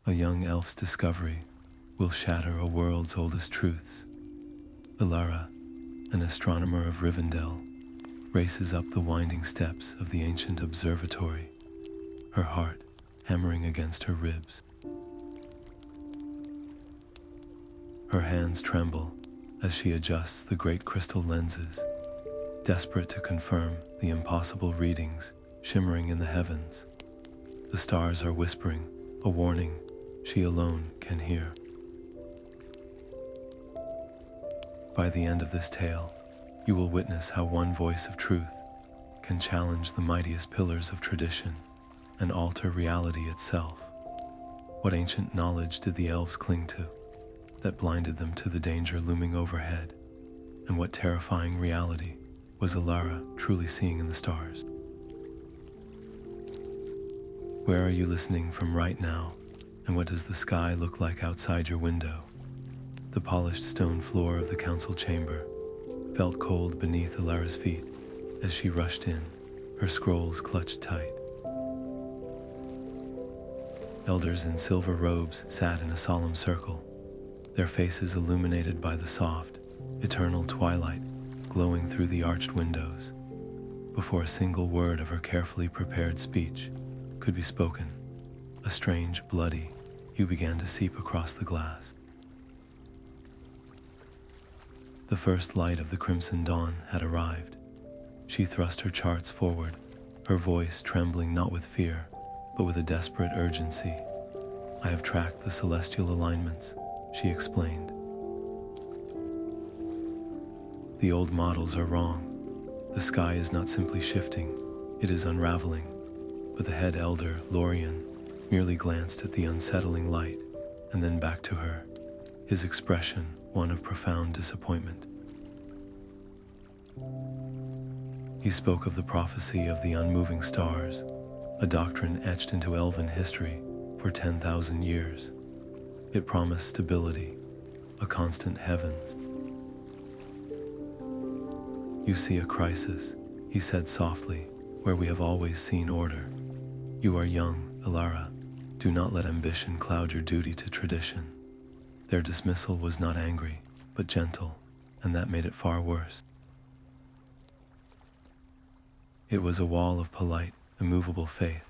A young elf's discovery will shatter a world's oldest truths. Elara, an astronomer of Rivendell, races up the winding steps of the ancient observatory, her heart hammering against her ribs. Her hands tremble as she adjusts the great crystal lenses, desperate to confirm the impossible readings shimmering in the heavens. The stars are whispering a warning she alone can hear. By the end of this tale, you will witness how one voice of truth can challenge the mightiest pillars of tradition and alter reality itself. What ancient knowledge did the elves cling to that blinded them to the danger looming overhead? And what terrifying reality was Elara truly seeing in the stars? Where are you listening from right now? And what does the sky look like outside your window? The polished stone floor of the council chamber felt cold beneath Elara's feet as she rushed in, her scrolls clutched tight. Elders in silver robes sat in a solemn circle, their faces illuminated by the soft, eternal twilight glowing through the arched windows. Before a single word of her carefully prepared speech could be spoken, a strange, bloody hue began to seep across the glass. The first light of the crimson dawn had arrived. She thrust her charts forward, her voice trembling not with fear, but with a desperate urgency. "I have tracked the celestial alignments," she explained. "The old models are wrong. The sky is not simply shifting, it is unraveling." But the head elder, Lorien, merely glanced at the unsettling light and then back to her, his expression one of profound disappointment. He spoke of the prophecy of the unmoving stars, a doctrine etched into Elven history for 10,000 years. It promised stability, a constant heavens. "You see a crisis," he said softly, "where we have always seen order. You are young, Elara. Do not let ambition cloud your duty to tradition." Their dismissal was not angry, but gentle, and that made it far worse. It was a wall of polite, immovable faith.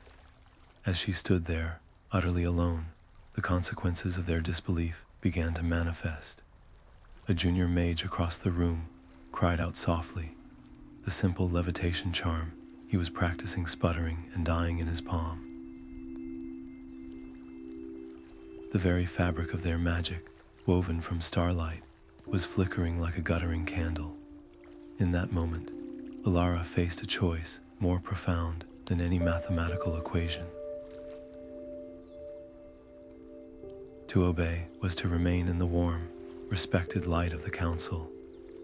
As she stood there, utterly alone, the consequences of their disbelief began to manifest. A junior mage across the room cried out softly, the simple levitation charm he was practicing sputtering and dying in his palm. The very fabric of their magic, woven from starlight, was flickering like a guttering candle. In that moment, Elara faced a choice more profound than any mathematical equation. To obey was to remain in the warm, respected light of the council,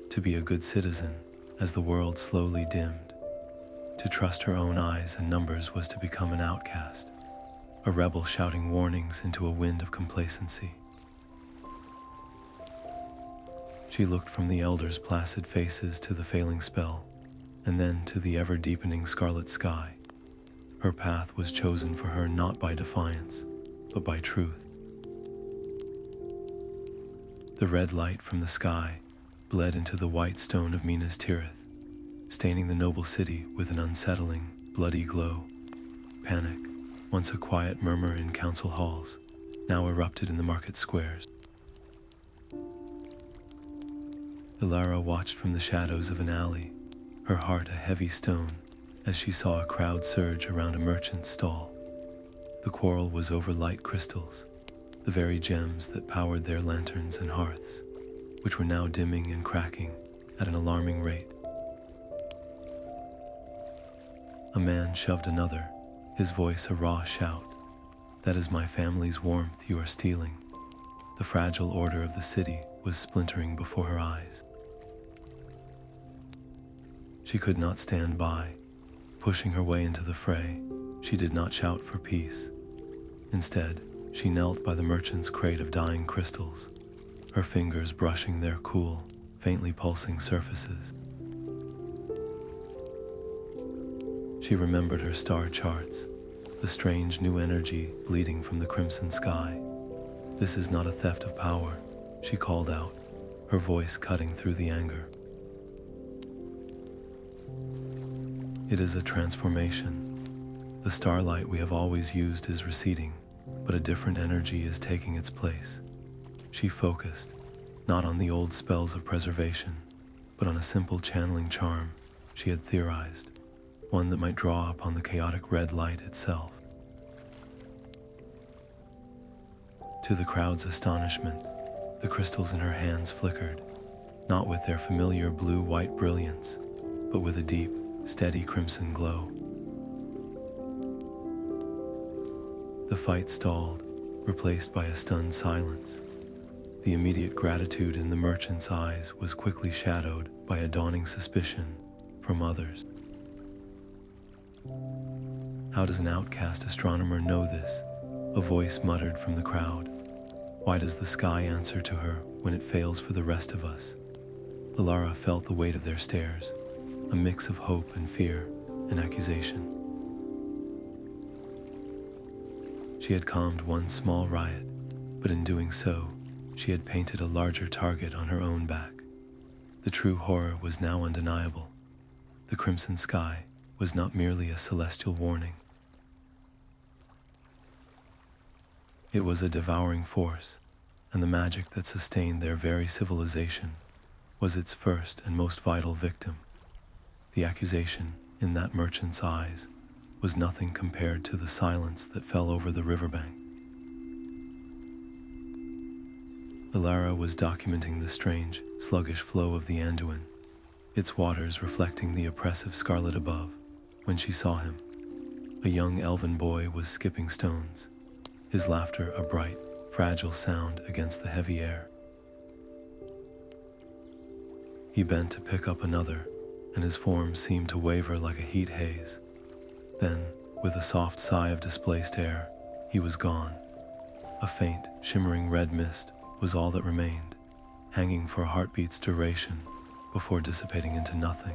to be a good citizen as the world slowly dimmed. To trust her own eyes and numbers was to become an outcast, a rebel shouting warnings into a wind of complacency. She looked from the elders' placid faces to the failing spell, and then to the ever-deepening scarlet sky. Her path was chosen for her not by defiance, but by truth. The red light from the sky bled into the white stone of Minas Tirith, staining the noble city with an unsettling, bloody glow. Panic, once a quiet murmur in council halls, now erupted in the market squares. Elara watched from the shadows of an alley, her heart a heavy stone, as she saw a crowd surge around a merchant's stall. The quarrel was over light crystals, the very gems that powered their lanterns and hearths, which were now dimming and cracking at an alarming rate. A man shoved another, his voice a raw shout. "That is my family's warmth you are stealing." The fragile order of the city was splintering before her eyes. She could not stand by. Pushing her way into the fray, she did not shout for peace. Instead, she knelt by the merchant's crate of dying crystals, her fingers brushing their cool, faintly pulsing surfaces. She remembered her star charts, the strange new energy bleeding from the crimson sky. "This is not a theft of power," she called out, her voice cutting through the anger. "It is a transformation. The starlight we have always used is receding, but a different energy is taking its place." She focused, not on the old spells of preservation, but on a simple channeling charm she had theorized, one that might draw upon the chaotic red light itself. To the crowd's astonishment, the crystals in her hands flickered, not with their familiar blue-white brilliance, but with a deep, steady crimson glow. The fight stalled, replaced by a stunned silence. The immediate gratitude in the merchant's eyes was quickly shadowed by a dawning suspicion from others. "How does an outcast astronomer know this?" a voice muttered from the crowd. "Why does the sky answer to her when it fails for the rest of us?" Elara felt the weight of their stares, a mix of hope and fear and accusation. She had calmed one small riot, but in doing so, she had painted a larger target on her own back. The true horror was now undeniable. The crimson sky was not merely a celestial warning. It was a devouring force, and the magic that sustained their very civilization was its first and most vital victim. The accusation in that merchant's eyes was nothing compared to the silence that fell over the riverbank. Elara was documenting the strange, sluggish flow of the Anduin, its waters reflecting the oppressive scarlet above, when she saw him. A young elven boy was skipping stones, his laughter a bright, fragile sound against the heavy air. He bent to pick up another, and his form seemed to waver like a heat haze. Then, with a soft sigh of displaced air, he was gone. A faint, shimmering red mist was all that remained, hanging for a heartbeat's duration before dissipating into nothing.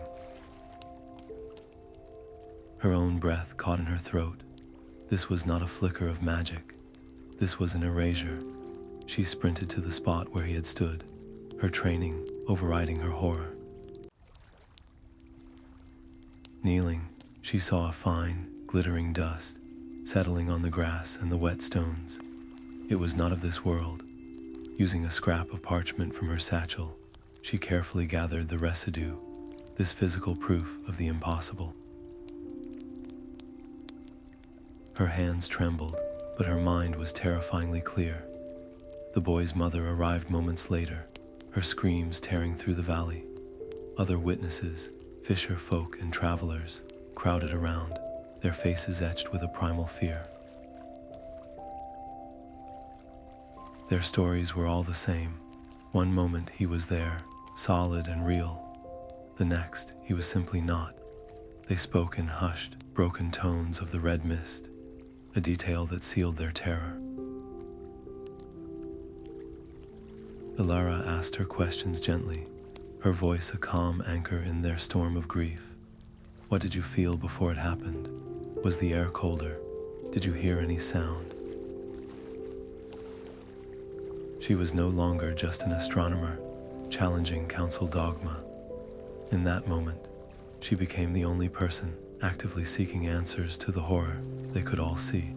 Her own breath caught in her throat. This was not a flicker of magic. This was an erasure. She sprinted to the spot where he had stood, her training overriding her horror. Kneeling, she saw a fine, glittering dust settling on the grass and the wet stones. It was not of this world. Using a scrap of parchment from her satchel, she carefully gathered the residue, this physical proof of the impossible. Her hands trembled, but her mind was terrifyingly clear. The boy's mother arrived moments later, her screams tearing through the valley. Other witnesses, fisher folk and travelers, crowded around, their faces etched with a primal fear. Their stories were all the same. One moment he was there, solid and real. The next, he was simply not. They spoke in hushed, broken tones of the red mist, a detail that sealed their terror. Elara asked her questions gently, her voice a calm anchor in their storm of grief. "What did you feel before it happened? Was the air colder? Did you hear any sound?" She was no longer just an astronomer, challenging council dogma. In that moment, she became the only person actively seeking answers to the horror they could all see.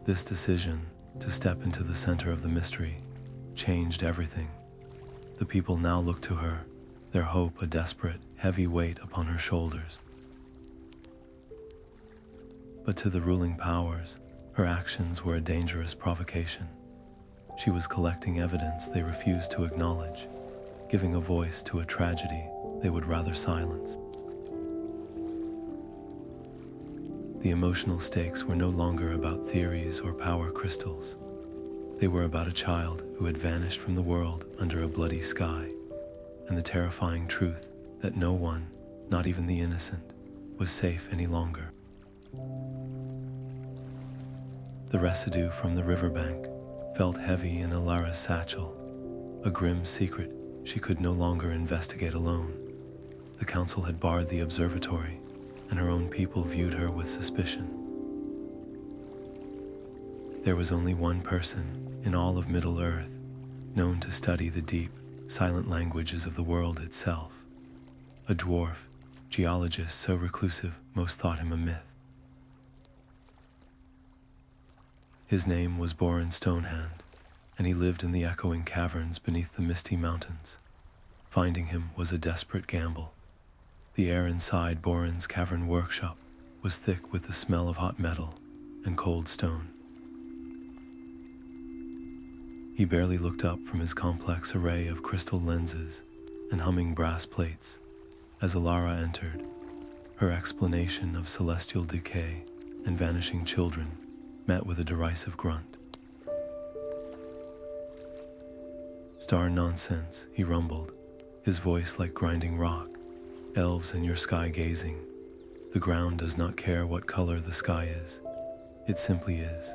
This decision, to step into the center of the mystery, changed everything. The people now looked to her, their hope a desperate, heavy weight upon her shoulders. But to the ruling powers, her actions were a dangerous provocation. She was collecting evidence they refused to acknowledge, giving a voice to a tragedy they would rather silence. The emotional stakes were no longer about theories or power crystals. They were about a child who had vanished from the world under a bloody sky, and the terrifying truth that no one, not even the innocent, was safe any longer. The residue from the riverbank felt heavy in Elara's satchel, a grim secret she could no longer investigate alone. The council had barred the observatory, and her own people viewed her with suspicion. There was only one person in all of Middle-earth known to study the deep, silent languages of the world itself. A dwarf, geologist so reclusive most thought him a myth. His name was Borin Stonehand, and he lived in the echoing caverns beneath the misty mountains. Finding him was a desperate gamble. The air inside Borin's cavern workshop was thick with the smell of hot metal and cold stone. He barely looked up from his complex array of crystal lenses and humming brass plates as Elara entered, her explanation of celestial decay and vanishing children met with a derisive grunt. "Star nonsense," he rumbled, his voice like grinding rock. "Elves and your sky gazing. The ground does not care what color the sky is. It simply is."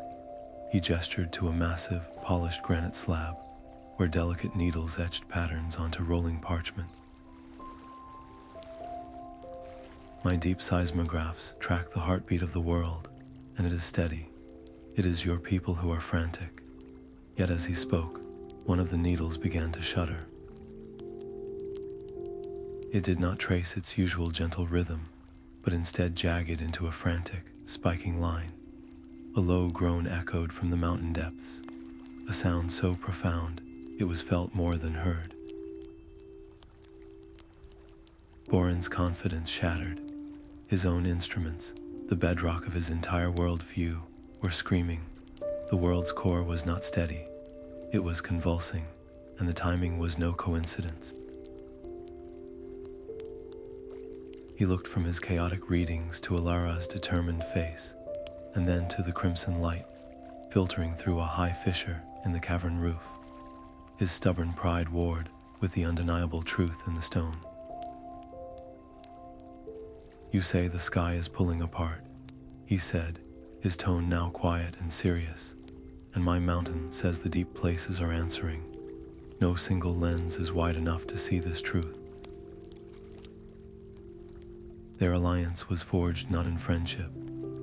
He gestured to a massive, polished granite slab where delicate needles etched patterns onto rolling parchment. "My deep seismographs track the heartbeat of the world, and it is steady. It is your people who are frantic." Yet as he spoke, one of the needles began to shudder. It did not trace its usual gentle rhythm, but instead jagged into a frantic, spiking line. A low groan echoed from the mountain depths, a sound so profound it was felt more than heard. Borin's confidence shattered. His own instruments, the bedrock of his entire worldview, were screaming. The world's core was not steady. It was convulsing, and the timing was no coincidence. He looked from his chaotic readings to Elara's determined face, and then to the crimson light filtering through a high fissure in the cavern roof. His stubborn pride warred with the undeniable truth in the stone. "You say the sky is pulling apart," he said, his tone now quiet and serious. "And my mountain says the deep places are answering. No single lens is wide enough to see this truth." Their alliance was forged not in friendship,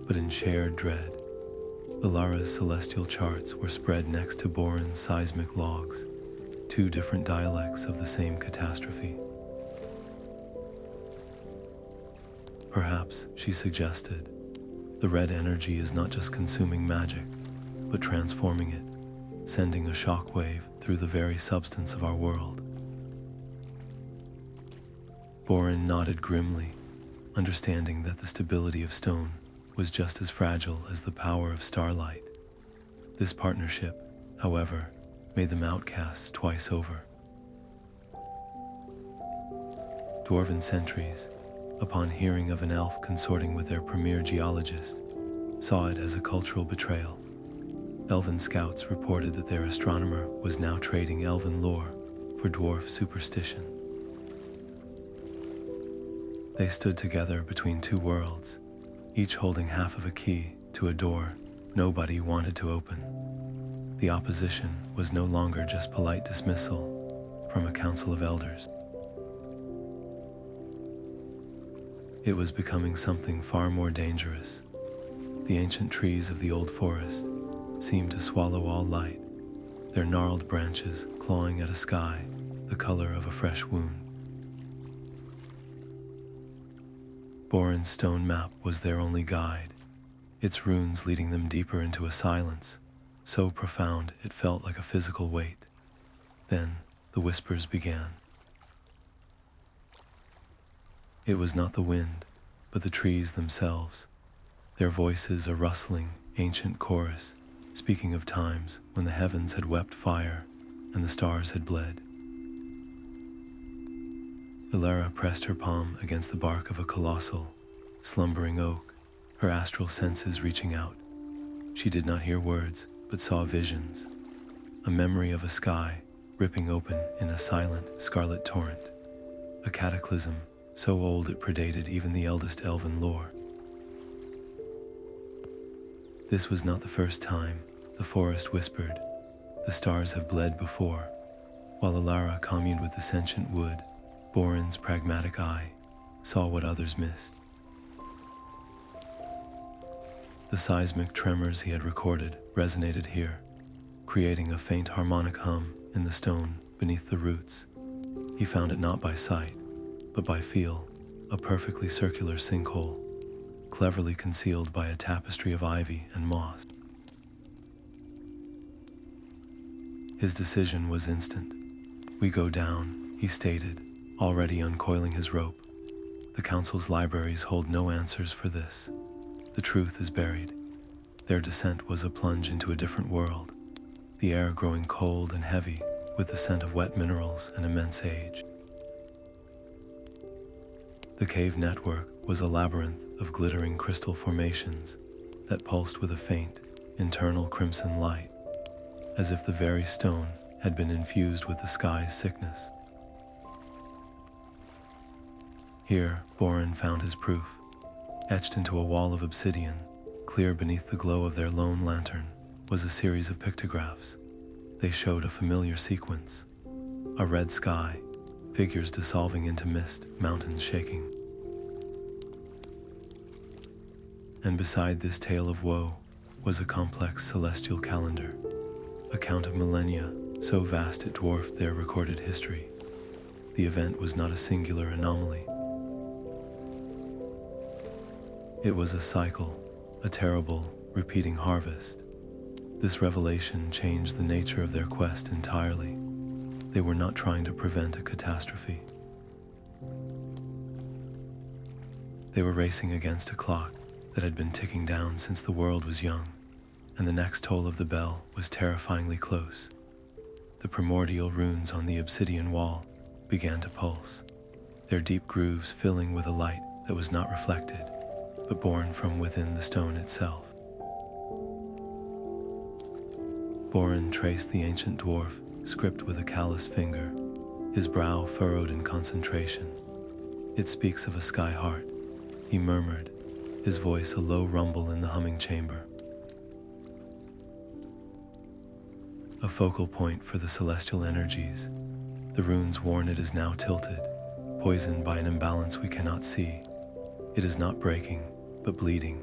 but in shared dread. Elara's celestial charts were spread next to Borin's seismic logs, two different dialects of the same catastrophe. "Perhaps," she suggested, "the red energy is not just consuming magic, but transforming it, sending a shockwave through the very substance of our world." Borin nodded grimly, understanding that the stability of stone was just as fragile as the power of starlight. This partnership, however, made them outcasts twice over. Dwarven sentries, upon hearing of an elf consorting with their premier geologist, saw it as a cultural betrayal. Elven scouts reported that their astronomer was now trading elven lore for dwarf superstition. They stood together between two worlds, each holding half of a key to a door nobody wanted to open. The opposition was no longer just polite dismissal from a council of elders. It was becoming something far more dangerous. The ancient trees of the old forest seemed to swallow all light, their gnarled branches clawing at a sky the color of a fresh wound. Borin's stone map was their only guide, its runes leading them deeper into a silence so profound it felt like a physical weight. Then the whispers began. It was not the wind, but the trees themselves, their voices a rustling, ancient chorus, speaking of times when the heavens had wept fire and the stars had bled. Elara pressed her palm against the bark of a colossal, slumbering oak, her astral senses reaching out. She did not hear words, but saw visions, a memory of a sky ripping open in a silent, scarlet torrent, a cataclysm so old it predated even the eldest elven lore. This was not the first time, the forest whispered. The stars have bled before. While Elara communed with the sentient wood, Borin's pragmatic eye saw what others missed. The seismic tremors he had recorded resonated here, creating a faint harmonic hum in the stone beneath the roots. He found it not by sight, but by feel, a perfectly circular sinkhole, cleverly concealed by a tapestry of ivy and moss. His decision was instant. "We go down," he stated, already uncoiling his rope. "The Council's libraries hold no answers for this. The truth is buried." Their descent was a plunge into a different world, the air growing cold and heavy with the scent of wet minerals and immense age. The cave network was a labyrinth of glittering crystal formations that pulsed with a faint, internal crimson light, as if the very stone had been infused with the sky's sickness. Here, Borin found his proof. Etched into a wall of obsidian, clear beneath the glow of their lone lantern, was a series of pictographs. They showed a familiar sequence: a red sky, figures dissolving into mist, mountains shaking. And beside this tale of woe was a complex celestial calendar, a count of millennia so vast it dwarfed their recorded history. The event was not a singular anomaly. It was a cycle, a terrible, repeating harvest. This revelation changed the nature of their quest entirely. They were not trying to prevent a catastrophe. They were racing against a clock that had been ticking down since the world was young, and the next toll of the bell was terrifyingly close. The primordial runes on the obsidian wall began to pulse, their deep grooves filling with a light that was not reflected, but born from within the stone itself. Borin traced the ancient dwarf script with a callous finger, his brow furrowed in concentration. "It speaks of a sky heart," he murmured, his voice a low rumble in the humming chamber. A focal point for the celestial energies. The runes warn it is now tilted, poisoned by an imbalance we cannot see. It is not breaking, but bleeding.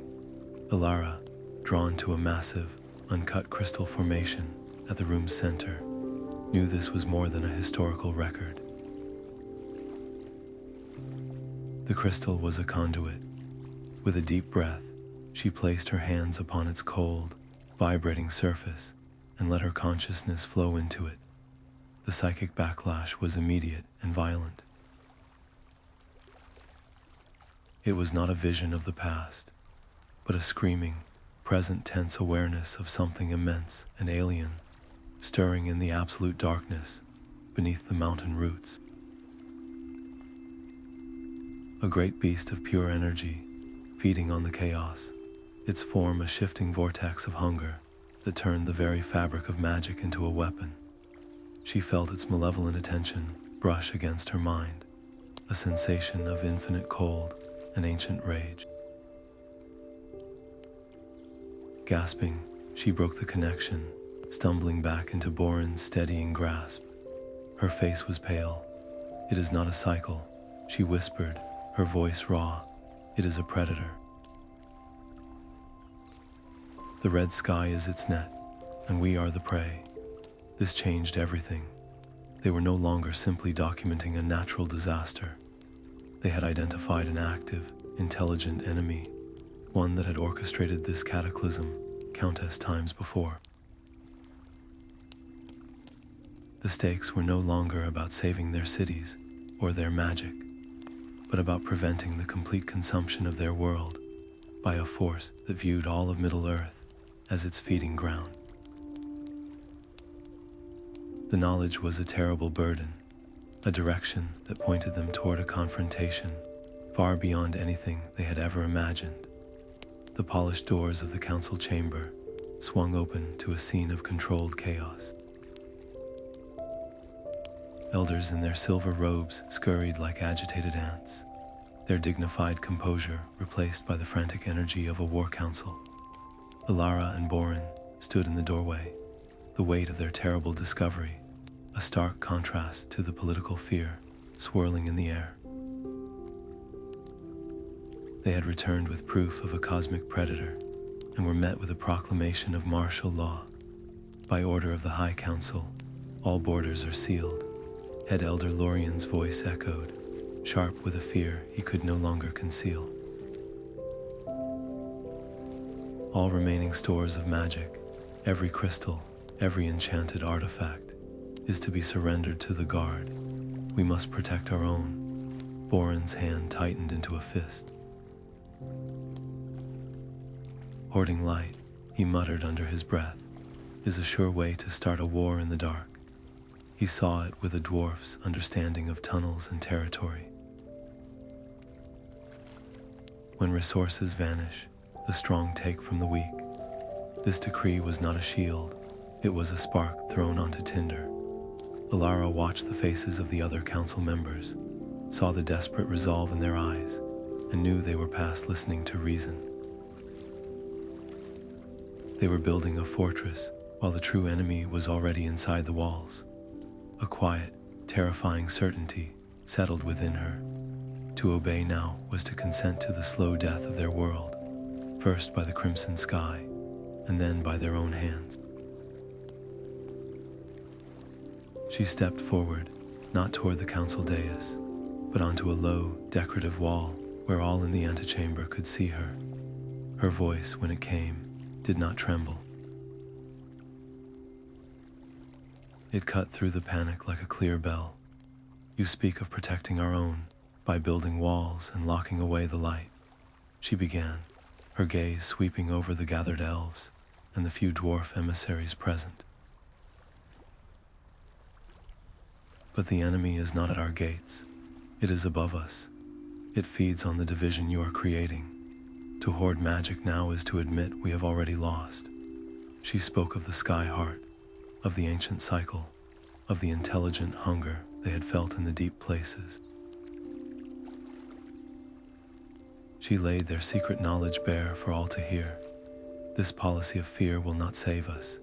Elara, drawn to a massive, uncut crystal formation at the room's center, knew this was more than a historical record. The crystal was a conduit. With a deep breath, she placed her hands upon its cold, vibrating surface and let her consciousness flow into it. The psychic backlash was immediate and violent. It was not a vision of the past, but a screaming, present tense awareness of something immense and alien, stirring in the absolute darkness beneath the mountain roots. A great beast of pure energy, feeding on the chaos, its form a shifting vortex of hunger that turned the very fabric of magic into a weapon. She felt its malevolent attention brush against her mind, a sensation of infinite cold and ancient rage. Gasping, she broke the connection, stumbling back into Borin's steadying grasp. Her face was pale. "It is not a cycle," she whispered, her voice raw. "It is a predator. The red sky is its net, and we are the prey." This changed everything. They were no longer simply documenting a natural disaster. They had identified an active, intelligent enemy, one that had orchestrated this cataclysm countless times before. The stakes were no longer about saving their cities or their magic, but about preventing the complete consumption of their world by a force that viewed all of Middle-earth as its feeding ground. The knowledge was a terrible burden, a direction that pointed them toward a confrontation far beyond anything they had ever imagined. The polished doors of the council chamber swung open to a scene of controlled chaos. Elders in their silver robes scurried like agitated ants, their dignified composure replaced by the frantic energy of a war council. Elara and Borin stood in the doorway, the weight of their terrible discovery, a stark contrast to the political fear swirling in the air. They had returned with proof of a cosmic predator, and were met with a proclamation of martial law. By order of the High Council, all borders are sealed. Head Elder Lorien's voice echoed, sharp with a fear he could no longer conceal. All remaining stores of magic, every crystal, every enchanted artifact, is to be surrendered to the guard. We must protect our own. Borin's hand tightened into a fist. Hoarding light, he muttered under his breath, is a sure way to start a war in the dark. He saw it with a dwarf's understanding of tunnels and territory. When resources vanish, the strong take from the weak. This decree was not a shield, it was a spark thrown onto tinder. Elara watched the faces of the other council members, saw the desperate resolve in their eyes, and knew they were past listening to reason. They were building a fortress while the true enemy was already inside the walls. A quiet, terrifying certainty settled within her. To obey now was to consent to the slow death of their world, first by the crimson sky, and then by their own hands. She stepped forward, not toward the council dais, but onto a low, decorative wall where all in the antechamber could see her. Her voice, when it came, did not tremble. It cut through the panic like a clear bell. You speak of protecting our own by building walls and locking away the light. She began, her gaze sweeping over the gathered elves and the few dwarf emissaries present. But the enemy is not at our gates. It is above us. It feeds on the division you are creating. To hoard magic now is to admit we have already lost. She spoke of the sky heart, of the ancient cycle, of the intelligent hunger they had felt in the deep places. She laid their secret knowledge bare for all to hear. This policy of fear will not save us.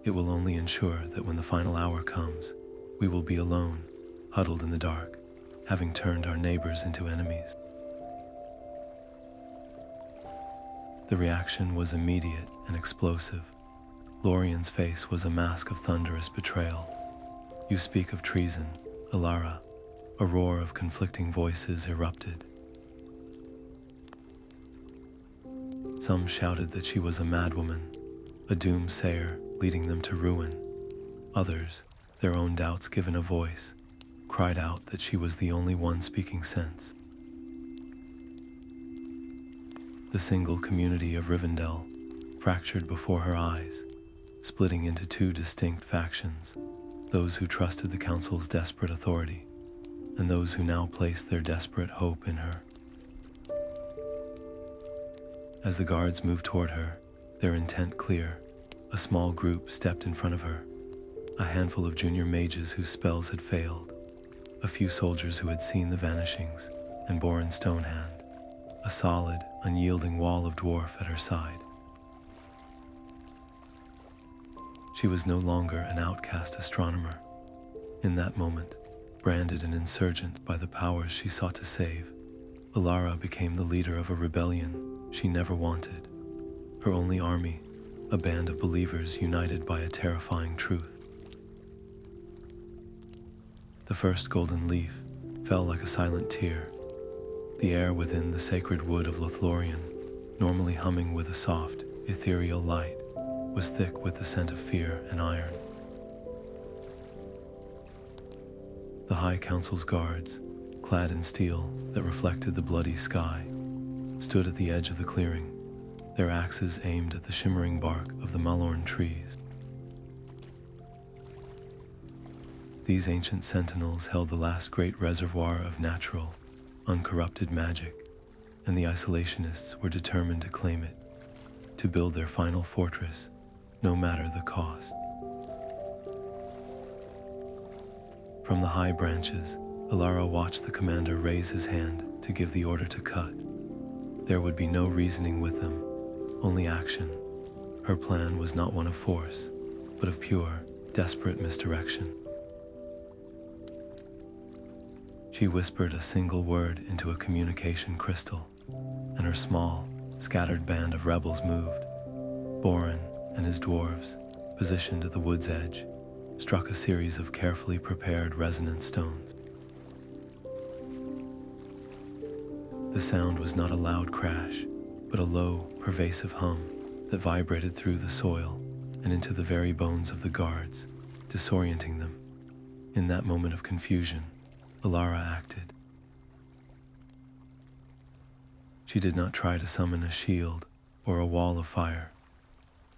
It will only ensure that when the final hour comes, we will be alone, huddled in the dark, having turned our neighbors into enemies. The reaction was immediate and explosive. Lorien's face was a mask of thunderous betrayal. You speak of treason, Elara. A roar of conflicting voices erupted. Some shouted that she was a madwoman, a doomsayer leading them to ruin. Others, their own doubts given a voice, cried out that she was the only one speaking sense. The single community of Rivendell fractured before her eyes, splitting into two distinct factions, those who trusted the council's desperate authority, and those who now placed their desperate hope in her. As the guards moved toward her, their intent clear, a small group stepped in front of her, a handful of junior mages whose spells had failed, a few soldiers who had seen the vanishings, and Borin Stonehand, a solid, unyielding wall of dwarf at her side. She was no longer an outcast astronomer. In that moment, branded an insurgent by the powers she sought to save, Elara became the leader of a rebellion she never wanted. Her only army, a band of believers united by a terrifying truth. The first golden leaf fell like a silent tear. The air within the sacred wood of Lothlorien, normally humming with a soft, ethereal light, was thick with the scent of fear and iron. The High Council's guards, clad in steel that reflected the bloody sky, stood at the edge of the clearing, their axes aimed at the shimmering bark of the Malorn trees. These ancient sentinels held the last great reservoir of natural, uncorrupted magic, and the Isolationists were determined to claim it, to build their final fortress, no matter the cost. From the high branches, Elara watched the commander raise his hand to give the order to cut. There would be no reasoning with them, only action. Her plan was not one of force, but of pure, desperate misdirection. She whispered a single word into a communication crystal, and her small, scattered band of rebels moved, Borin and his dwarves, positioned at the wood's edge, struck a series of carefully prepared resonant stones. The sound was not a loud crash, but a low, pervasive hum that vibrated through the soil and into the very bones of the guards, disorienting them. In that moment of confusion, Elara acted. She did not try to summon a shield or a wall of fire.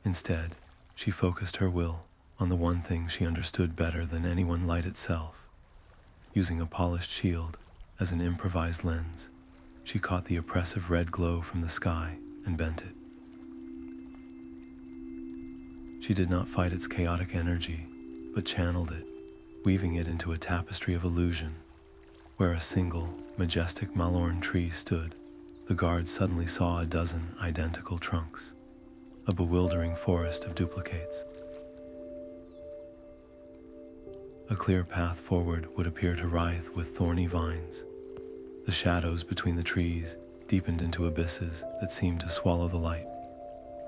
Instead, she focused her will on the one thing she understood better than anyone: light itself. Using a polished shield as an improvised lens, she caught the oppressive red glow from the sky and bent it. She did not fight its chaotic energy, but channeled it, weaving it into a tapestry of illusion. Where a single, majestic Malorn tree stood, the guards suddenly saw a dozen identical trunks, a bewildering forest of duplicates. A clear path forward would appear to writhe with thorny vines. The shadows between the trees deepened into abysses that seemed to swallow the light.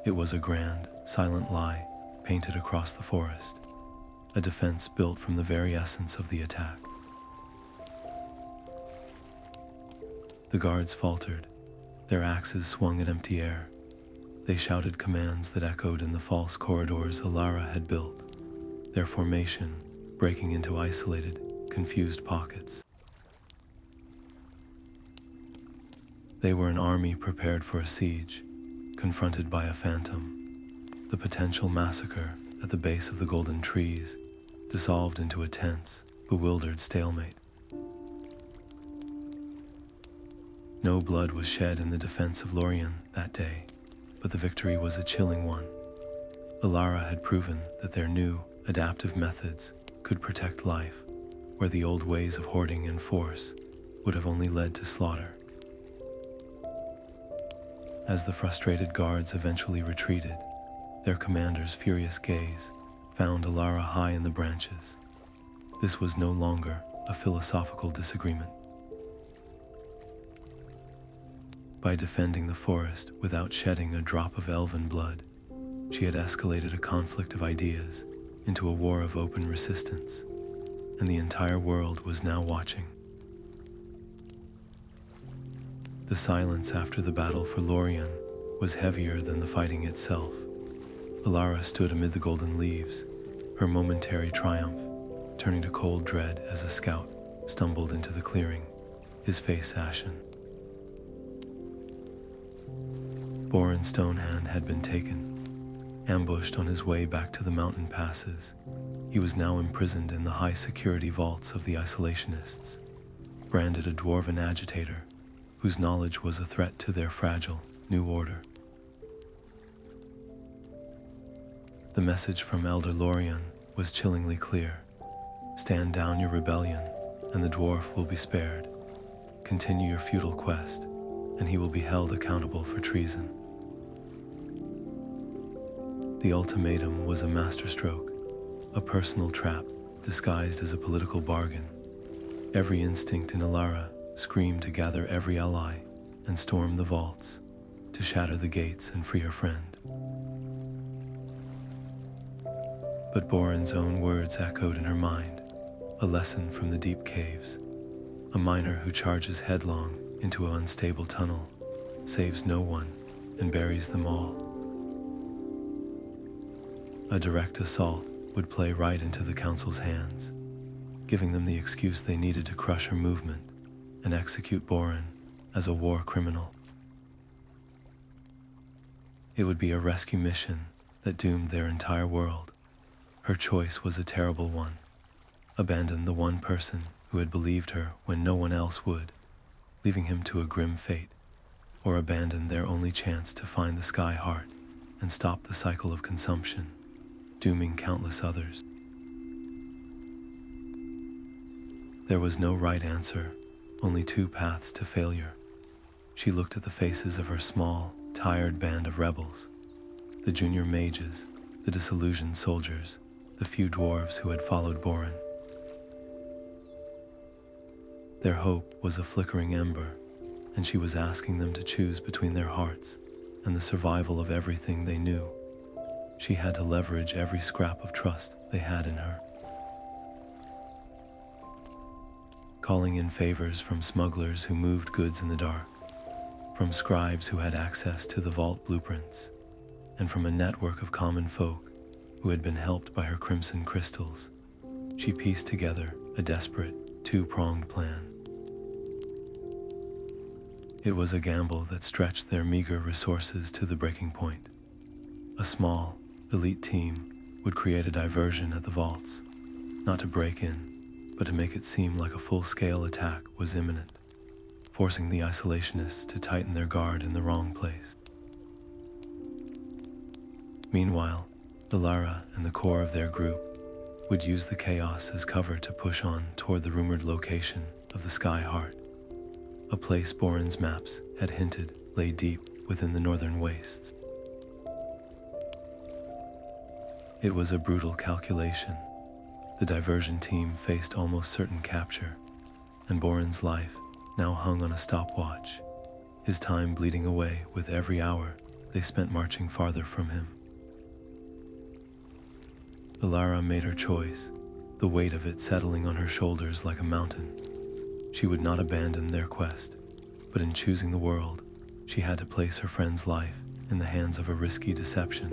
It was a grand, silent lie painted across the forest, a defense built from the very essence of the attack. The guards faltered, their axes swung in empty air. They shouted commands that echoed in the false corridors Elara had built, their formation breaking into isolated, confused pockets. They were an army prepared for a siege, confronted by a phantom. The potential massacre at the base of the golden trees dissolved into a tense, bewildered stalemate. No blood was shed in the defense of Lorien that day, but the victory was a chilling one. Elara had proven that their new, adaptive methods could protect life, where the old ways of hoarding and force would have only led to slaughter. As the frustrated guards eventually retreated, their commander's furious gaze found Elara high in the branches. This was no longer a philosophical disagreement. By defending the forest without shedding a drop of elven blood, she had escalated a conflict of ideas into a war of open resistance, and the entire world was now watching. The silence after the battle for Lorien was heavier than the fighting itself. Elara stood amid the golden leaves, her momentary triumph turning to cold dread as a scout stumbled into the clearing, his face ashen. Borin Stonehand had been taken, ambushed on his way back to the mountain passes. He was now imprisoned in the high-security vaults of the Isolationists, branded a dwarven agitator whose knowledge was a threat to their fragile new order. The message from Elder Lorien was chillingly clear. Stand down your rebellion, and the dwarf will be spared. Continue your futile quest, and he will be held accountable for treason. The ultimatum was a masterstroke, a personal trap disguised as a political bargain. Every instinct in Elara screamed to gather every ally and storm the vaults, to shatter the gates and free her friend. But Borin's own words echoed in her mind, a lesson from the deep caves. A miner who charges headlong into an unstable tunnel saves no one and buries them all. A direct assault would play right into the council's hands, giving them the excuse they needed to crush her movement and execute Borin as a war criminal. It would be a rescue mission that doomed their entire world. Her choice was a terrible one. Abandon the one person who had believed her when no one else would, leaving him to a grim fate, or abandon their only chance to find the sky heart and stop the cycle of consumption, dooming countless others. There was no right answer, only two paths to failure. She looked at the faces of her small, tired band of rebels, the junior mages, the disillusioned soldiers, the few dwarves who had followed Borin. Their hope was a flickering ember, and she was asking them to choose between their hearts and the survival of everything they knew, She had to leverage every scrap of trust they had in her. Calling in favors from smugglers who moved goods in the dark, from scribes who had access to the vault blueprints, and from a network of common folk who had been helped by her crimson crystals, she pieced together a desperate, two-pronged plan. It was a gamble that stretched their meager resources to the breaking point. A small, elite team would create a diversion at the vaults, not to break in, but to make it seem like a full-scale attack was imminent, forcing the Isolationists to tighten their guard in the wrong place. Meanwhile, Elara and the core of their group would use the chaos as cover to push on toward the rumored location of the Sky Heart, a place Borin's maps had hinted lay deep within the northern wastes. It was a brutal calculation. The diversion team faced almost certain capture, and Borin's life now hung on a stopwatch, his time bleeding away with every hour they spent marching farther from him. Elara made her choice, the weight of it settling on her shoulders like a mountain. She would not abandon their quest, but in choosing the world, she had to place her friend's life in the hands of a risky deception,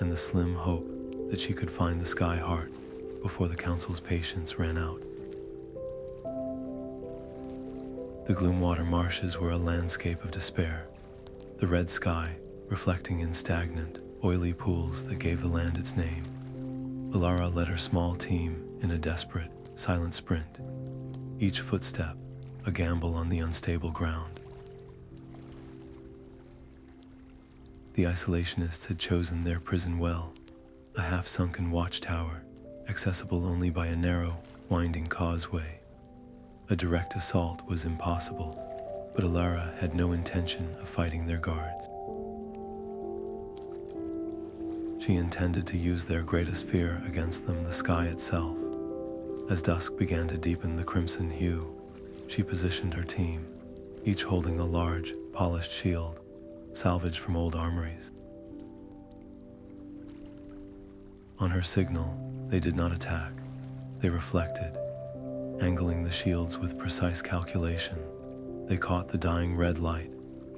and the slim hope that she could find the Sky Heart before the Council's patience ran out. The Gloomwater marshes were a landscape of despair, the red sky reflecting in stagnant, oily pools that gave the land its name. Elara led her small team in a desperate, silent sprint, each footstep a gamble on the unstable ground. The Isolationists had chosen their prison well, a half-sunken watchtower, accessible only by a narrow, winding causeway. A direct assault was impossible, but Elara had no intention of fighting their guards. She intended to use their greatest fear against them, the sky itself. As dusk began to deepen the crimson hue, she positioned her team, each holding a large, polished shield, salvaged from old armories. On her signal, they did not attack. They reflected, angling the shields with precise calculation. They caught the dying red light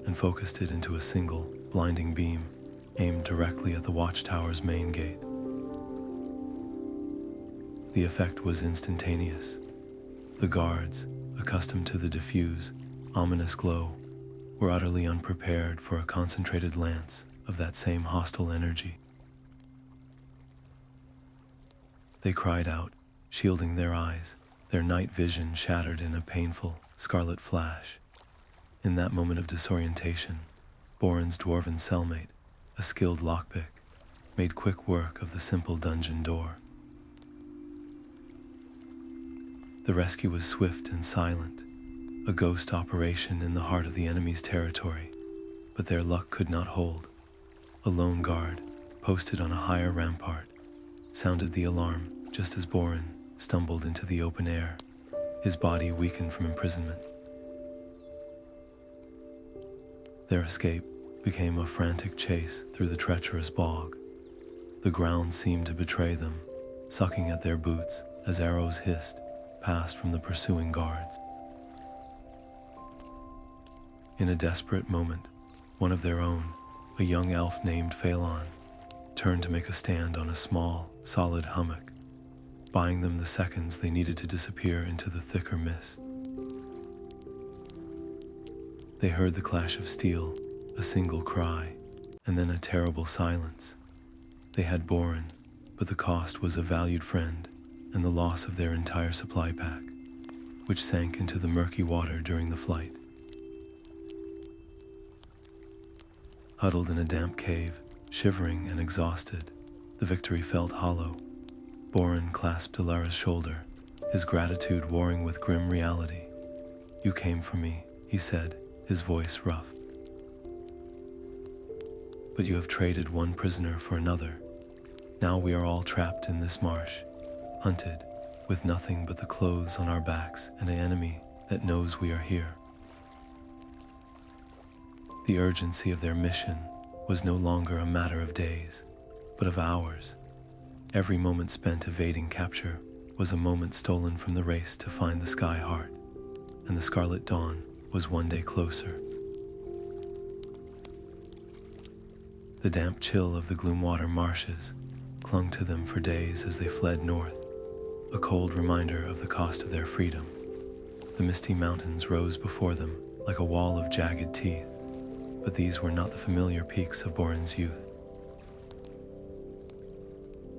and focused it into a single, blinding beam, aimed directly at the watchtower's main gate. The effect was instantaneous. The guards, accustomed to the diffuse, ominous glow, were utterly unprepared for a concentrated lance of that same hostile energy. They cried out, shielding their eyes, their night vision shattered in a painful, scarlet flash. In that moment of disorientation, Borin's dwarven cellmate, a skilled lockpick, made quick work of the simple dungeon door. The rescue was swift and silent, a ghost operation in the heart of the enemy's territory, but their luck could not hold. A lone guard, posted on a higher rampart, sounded the alarm just as Borin stumbled into the open air, his body weakened from imprisonment. Their escape became a frantic chase through the treacherous bog. The ground seemed to betray them, sucking at their boots as arrows hissed past from the pursuing guards. In a desperate moment, one of their own, a young elf named Phelan, turned to make a stand on a small, solid hummock, buying them the seconds they needed to disappear into the thicker mist. They heard the clash of steel, a single cry, and then a terrible silence. They had Borin, but the cost was a valued friend and the loss of their entire supply pack, which sank into the murky water during the flight. Huddled in a damp cave, shivering and exhausted, the victory felt hollow. Borin clasped Elara's shoulder, his gratitude warring with grim reality. "You came for me," he said, his voice rough. "But you have traded one prisoner for another. Now we are all trapped in this marsh, hunted, with nothing but the clothes on our backs and an enemy that knows we are here." The urgency of their mission was no longer a matter of days. but of hours. Every moment spent evading capture was a moment stolen from the race to find the sky heart, and the Scarlet Dawn was one day closer. The damp chill of the Gloomwater marshes clung to them for days as they fled north, a cold reminder of the cost of their freedom. The misty mountains rose before them like a wall of jagged teeth, but these were not the familiar peaks of Borin's youth.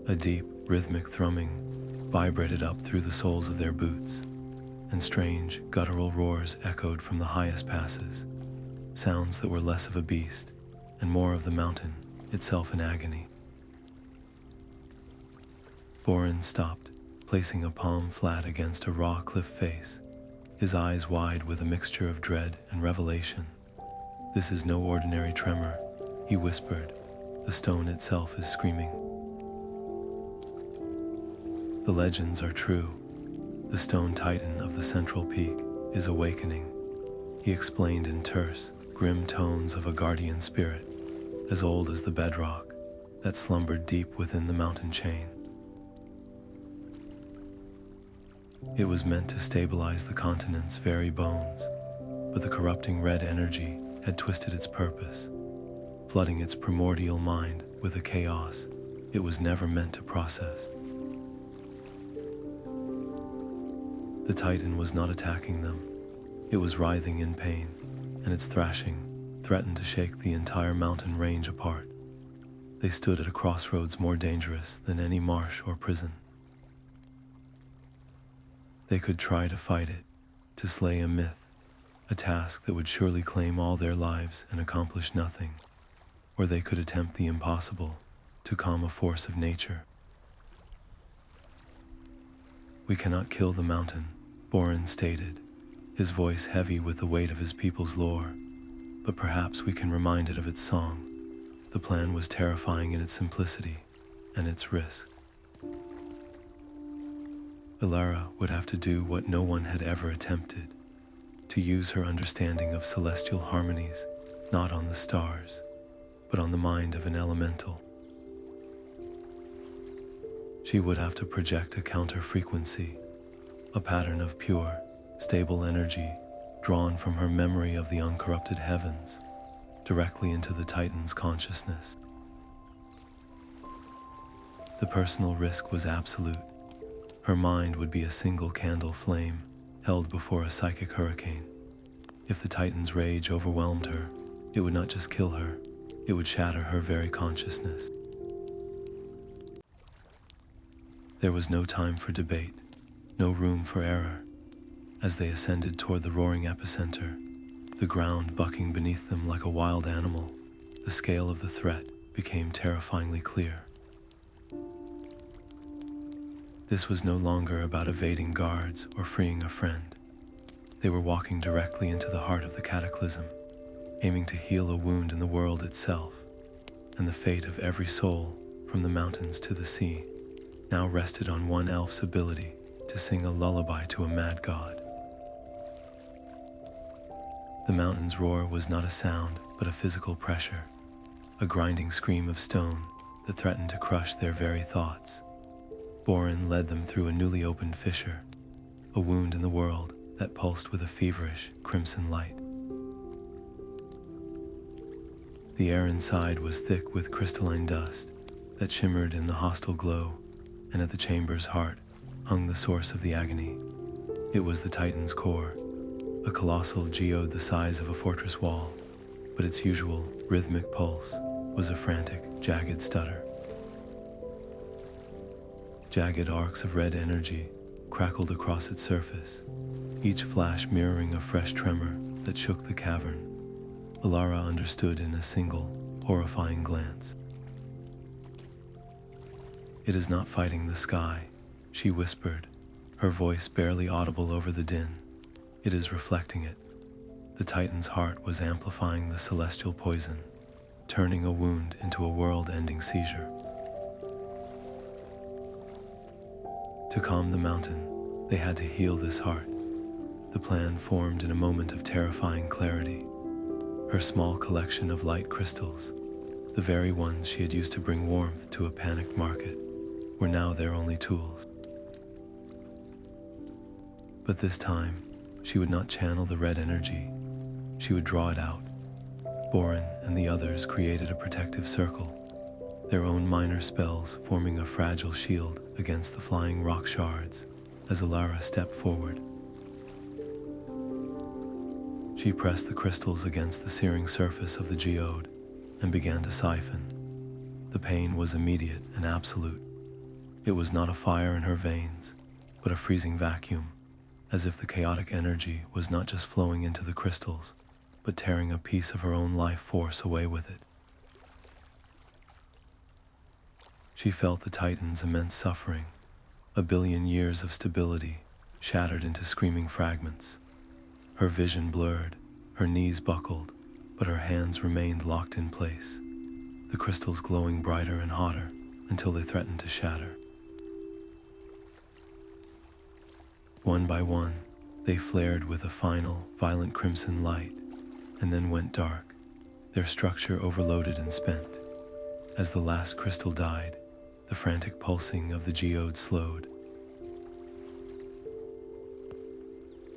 A deep, rhythmic thrumming vibrated up through the soles of their boots, and strange, guttural roars echoed from the highest passes, sounds that were less of a beast and more of the mountain itself in agony. Borin stopped, placing a palm flat against a raw cliff face, his eyes wide with a mixture of dread and revelation. "This is no ordinary tremor," he whispered. "The stone itself is screaming." "The legends are true. The stone titan of the central peak is awakening," he explained in terse, grim tones of a guardian spirit, as old as the bedrock that slumbered deep within the mountain chain. It was meant to stabilize the continent's very bones, but the corrupting red energy had twisted its purpose, flooding its primordial mind with a chaos it was never meant to process. The Titan was not attacking them. It was writhing in pain, and its thrashing threatened to shake the entire mountain range apart. They stood at a crossroads more dangerous than any marsh or prison. They could try to fight it, to slay a myth, a task that would surely claim all their lives and accomplish nothing, or they could attempt the impossible, to calm a force of nature. "We cannot kill the mountain," Borin stated, his voice heavy with the weight of his people's lore, "but perhaps we can remind it of its song." The plan was terrifying in its simplicity and its risk. Elara would have to do what no one had ever attempted, to use her understanding of celestial harmonies, not on the stars, but on the mind of an elemental. She would have to project a counter-frequency, a pattern of pure, stable energy drawn from her memory of the uncorrupted heavens, directly into the Titan's consciousness. The personal risk was absolute. Her mind would be a single candle flame held before a psychic hurricane. If the Titan's rage overwhelmed her, it would not just kill her, it would shatter her very consciousness. There was no time for debate, no room for error. As they ascended toward the roaring epicenter, the ground bucking beneath them like a wild animal, the scale of the threat became terrifyingly clear. This was no longer about evading guards or freeing a friend. They were walking directly into the heart of the cataclysm, aiming to heal a wound in the world itself, and the fate of every soul, from the mountains to the sea, now rested on one elf's ability to sing a lullaby to a mad god. The mountain's roar was not a sound, but a physical pressure, a grinding scream of stone that threatened to crush their very thoughts. Borin led them through a newly opened fissure, a wound in the world that pulsed with a feverish, crimson light. The air inside was thick with crystalline dust that shimmered in the hostile glow, and at the chamber's heart hung the source of the agony. It was the Titan's core, a colossal geode the size of a fortress wall, but its usual rhythmic pulse was a frantic, jagged stutter. Jagged arcs of red energy crackled across its surface, each flash mirroring a fresh tremor that shook the cavern. Elara understood in a single, horrifying glance. "It is not fighting the sky," she whispered, her voice barely audible over the din. "It is reflecting it." The Titan's heart was amplifying the celestial poison, turning a wound into a world-ending seizure. To calm the mountain, they had to heal this heart. The plan formed in a moment of terrifying clarity. Her small collection of light crystals, The very ones she had used to bring warmth to a panicked market were now their only tools. But this time, she would not channel the red energy. She would draw it out. Borin and the others created a protective circle, their own minor spells forming a fragile shield against the flying rock shards as Elara stepped forward. She pressed the crystals against the searing surface of the geode and began to siphon. The pain was immediate and absolute. It was not a fire in her veins, but a freezing vacuum, as if the chaotic energy was not just flowing into the crystals, but tearing a piece of her own life force away with it. She felt the Titan's immense suffering, a billion years of stability shattered into screaming fragments. Her vision blurred, her knees buckled, but her hands remained locked in place, the crystals glowing brighter and hotter until they threatened to shatter. One by one, they flared with a final, violent crimson light, and then went dark, their structure overloaded and spent. As the last crystal died, the frantic pulsing of the geode slowed.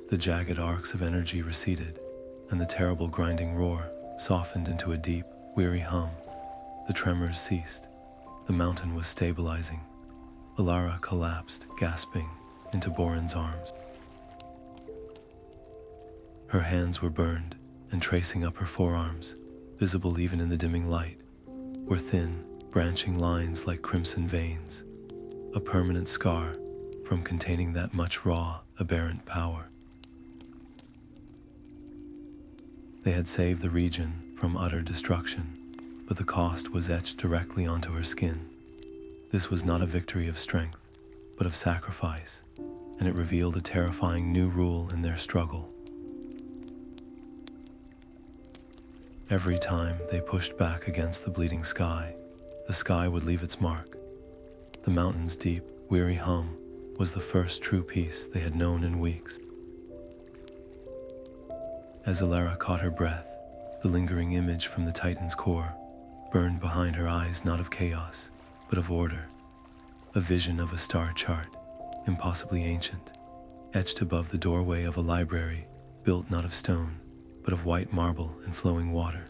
The jagged arcs of energy receded, and the terrible grinding roar softened into a deep, weary hum. The tremors ceased. The mountain was stabilizing. Elara collapsed, gasping, into Borin's arms. Her hands were burned, and tracing up her forearms, visible even in the dimming light, were thin, branching lines like crimson veins, a permanent scar from containing that much raw, aberrant power. They had saved the region from utter destruction, but the cost was etched directly onto her skin. This was not a victory of strength, but of sacrifice, and it revealed a terrifying new rule in their struggle. Every time they pushed back against the bleeding sky, the sky would leave its mark. The mountain's deep, weary hum was the first true peace they had known in weeks. As Elara caught her breath, the lingering image from the Titan's core burned behind her eyes, not of chaos, but of order. A vision of a star chart, impossibly ancient, etched above the doorway of a library built not of stone, but of white marble and flowing water.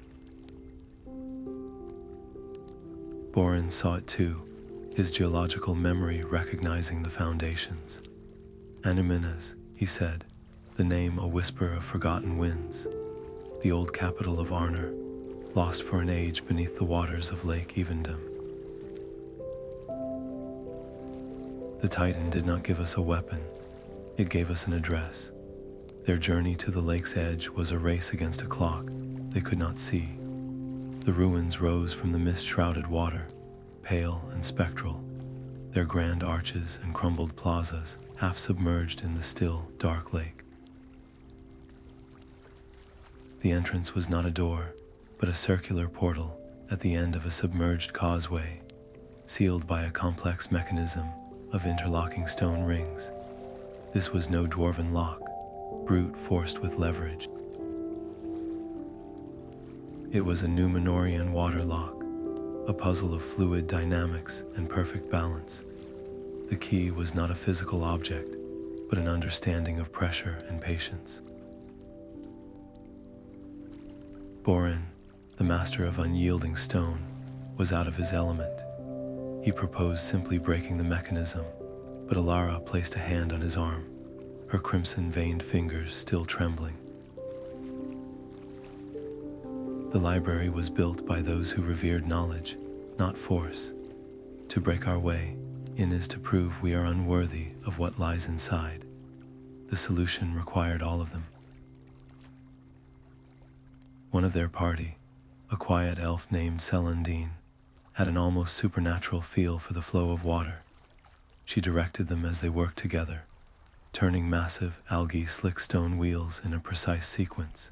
Borin saw it too, his geological memory recognizing the foundations. Annúminas, he said, the name a whisper of forgotten winds, the old capital of Arnor, lost for an age beneath the waters of Lake Rivendell. The Titan did not give us a weapon, it gave us an address. Their journey to the lake's edge was a race against a clock they could not see. The ruins rose from the mist-shrouded water, pale and spectral, their grand arches and crumbled plazas half submerged in the still, dark lake. The entrance was not a door, but a circular portal at the end of a submerged causeway, sealed by a complex mechanism of interlocking stone rings. This was no dwarven lock, brute forced with leverage. It was a Númenórean water lock, a puzzle of fluid dynamics and perfect balance. The key was not a physical object, but an understanding of pressure and patience. Borin, the master of unyielding stone, was out of his element. He proposed simply breaking the mechanism, but Elara placed a hand on his arm, her crimson-veined fingers still trembling. The library was built by those who revered knowledge, not force. To break our way in is to prove we are unworthy of what lies inside. The solution required all of them. One of their party, a quiet elf named Celandine, had an almost supernatural feel for the flow of water. She directed them as they worked together, turning massive, algae-slick stone wheels in a precise sequence,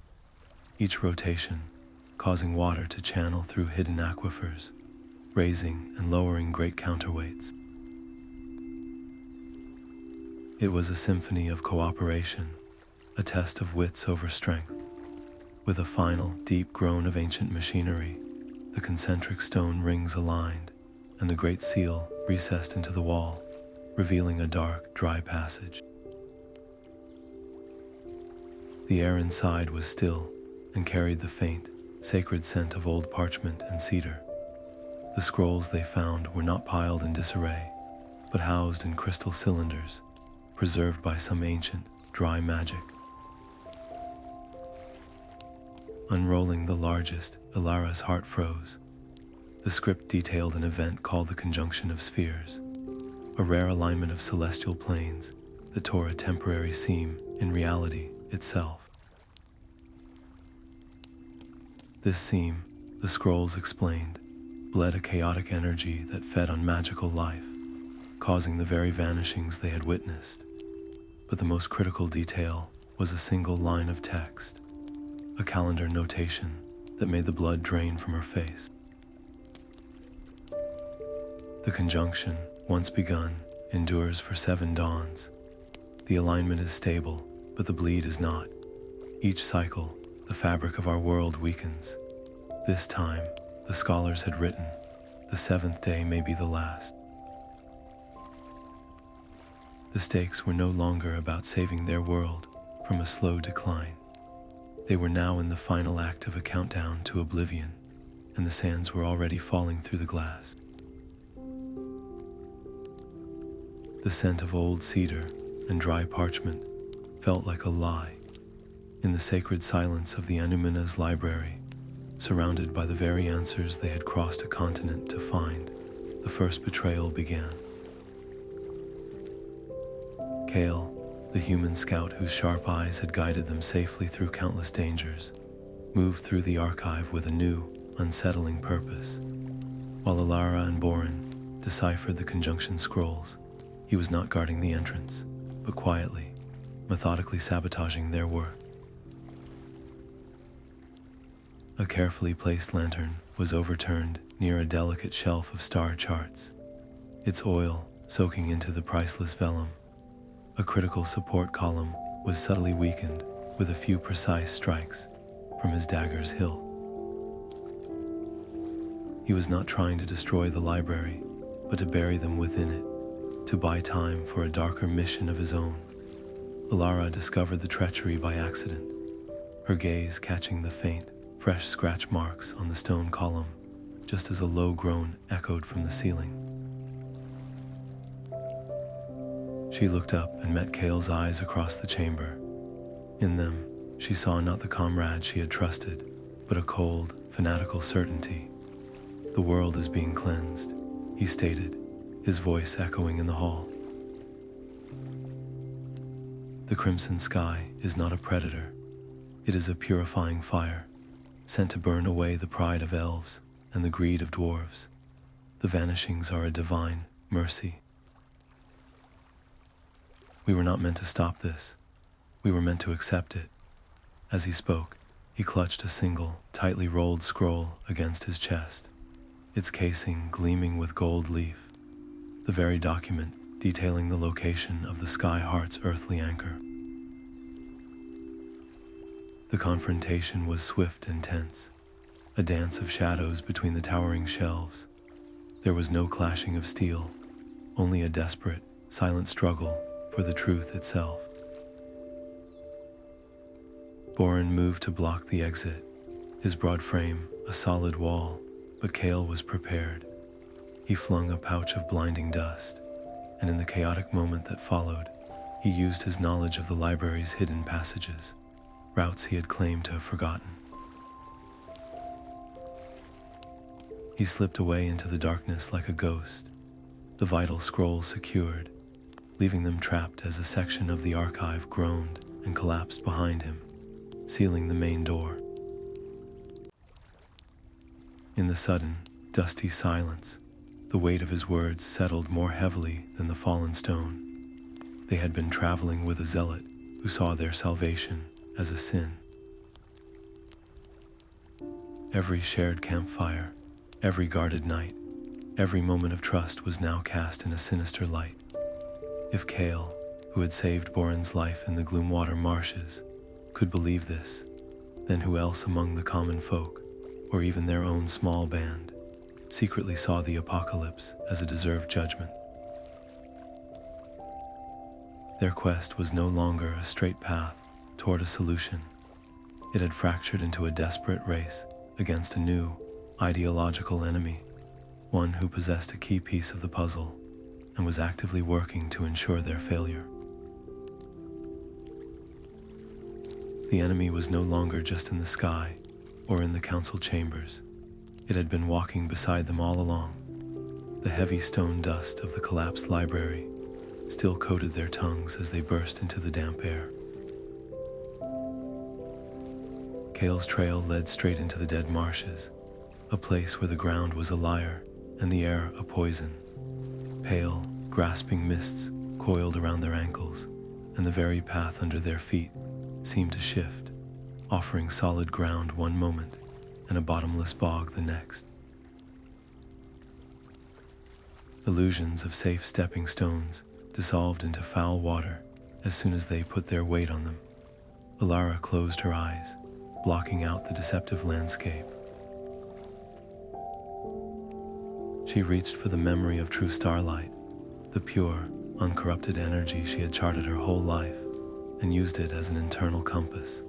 each rotation causing water to channel through hidden aquifers, raising and lowering great counterweights. It was a symphony of cooperation, a test of wits over strength. With a final, deep groan of ancient machinery, The concentric stone rings aligned, and the great seal recessed into the wall, revealing a dark, dry passage. The air inside was still and carried the faint, sacred scent of old parchment and cedar. The scrolls they found were not piled in disarray, but housed in crystal cylinders, preserved by some ancient, dry magic. Unrolling the largest, Elara's heart froze. The script detailed an event called the Conjunction of Spheres, a rare alignment of celestial planes that tore a temporary seam in reality itself. This seam, the scrolls explained, bled a chaotic energy that fed on magical life, causing the very vanishings they had witnessed. But the most critical detail was a single line of text, a calendar notation that made the blood drain from her face. The conjunction, once begun, endures for 7 dawns. The alignment is stable, but the bleed is not. Each cycle, the fabric of our world weakens. This time, the scholars had written, the 7th day may be the last. The stakes were no longer about saving their world from a slow decline. They were now in the final act of a countdown to oblivion, and the sands were already falling through the glass. The scent of old cedar and dry parchment felt like a lie. In the sacred silence of the Annúminas library, surrounded by the very answers they had crossed a continent to find, the first betrayal began. Kale, the human scout whose sharp eyes had guided them safely through countless dangers, moved through the archive with a new, unsettling purpose. While Elara and Borin deciphered the conjunction scrolls, he was not guarding the entrance, but quietly, methodically sabotaging their work. A carefully placed lantern was overturned near a delicate shelf of star charts, its oil soaking into the priceless vellum. A critical support column was subtly weakened with a few precise strikes from his dagger's hilt. He was not trying to destroy the library, but to bury them within it, to buy time for a darker mission of his own. Elara discovered the treachery by accident, her gaze catching the faint, fresh scratch marks on the stone column, just as a low groan echoed from the ceiling. She looked up and met Kale's eyes across the chamber. In them, she saw not the comrade she had trusted, but a cold, fanatical certainty. "The world is being cleansed," he stated, his voice echoing in the hall. "The crimson sky is not a predator. It is a purifying fire, sent to burn away the pride of elves and the greed of dwarves. The vanishings are a divine mercy. We were not meant to stop this. We were meant to accept it." As he spoke, he clutched a single, tightly rolled scroll against his chest, its casing gleaming with gold leaf, the very document detailing the location of the Sky Heart's earthly anchor. The confrontation was swift and tense, a dance of shadows between the towering shelves. There was no clashing of steel, only a desperate, silent struggle for the truth itself. Borin moved to block the exit, his broad frame a solid wall, but Kale was prepared. He flung a pouch of blinding dust, and in the chaotic moment that followed, he used his knowledge of the library's hidden passages, routes he had claimed to have forgotten. He slipped away into the darkness like a ghost, the vital scrolls secured, leaving them trapped as a section of the archive groaned and collapsed behind him, sealing the main door. In the sudden, dusty silence, the weight of his words settled more heavily than the fallen stone. They had been traveling with a zealot who saw their salvation as a sin. Every shared campfire, every guarded night, every moment of trust was now cast in a sinister light. If Kale, who had saved Borin's life in the Gloomwater marshes, could believe this, then who else among the common folk or even their own small band, secretly saw the apocalypse as a deserved judgment. Their quest was no longer a straight path toward a solution. It had fractured into a desperate race against a new, ideological enemy, one who possessed a key piece of the puzzle and was actively working to ensure their failure. The enemy was no longer just in the sky or in the council chambers. It had been walking beside them all along. The heavy stone dust of the collapsed library still coated their tongues as they burst into the damp air. Kale's trail led straight into the dead marshes, a place where the ground was a liar and the air a poison. Pale, grasping mists coiled around their ankles, and the very path under their feet seemed to shift, offering solid ground one moment and a bottomless bog the next. Illusions of safe stepping stones dissolved into foul water as soon as they put their weight on them. Elara closed her eyes, blocking out the deceptive landscape. She reached for the memory of true starlight, the pure, uncorrupted energy she had charted her whole life, and used it as an internal compass.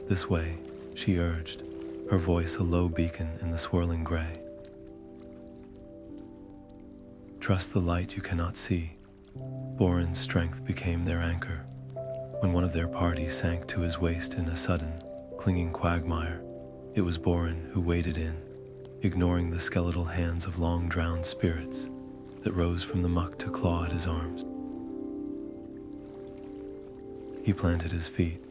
This way, she urged, her voice a low beacon in the swirling gray. Trust the light you cannot see. Borin's strength became their anchor. When one of their party sank to his waist in a sudden, clinging quagmire, it was Borin who waded in, ignoring the skeletal hands of long-drowned spirits that rose from the muck to claw at his arms. He planted his feet,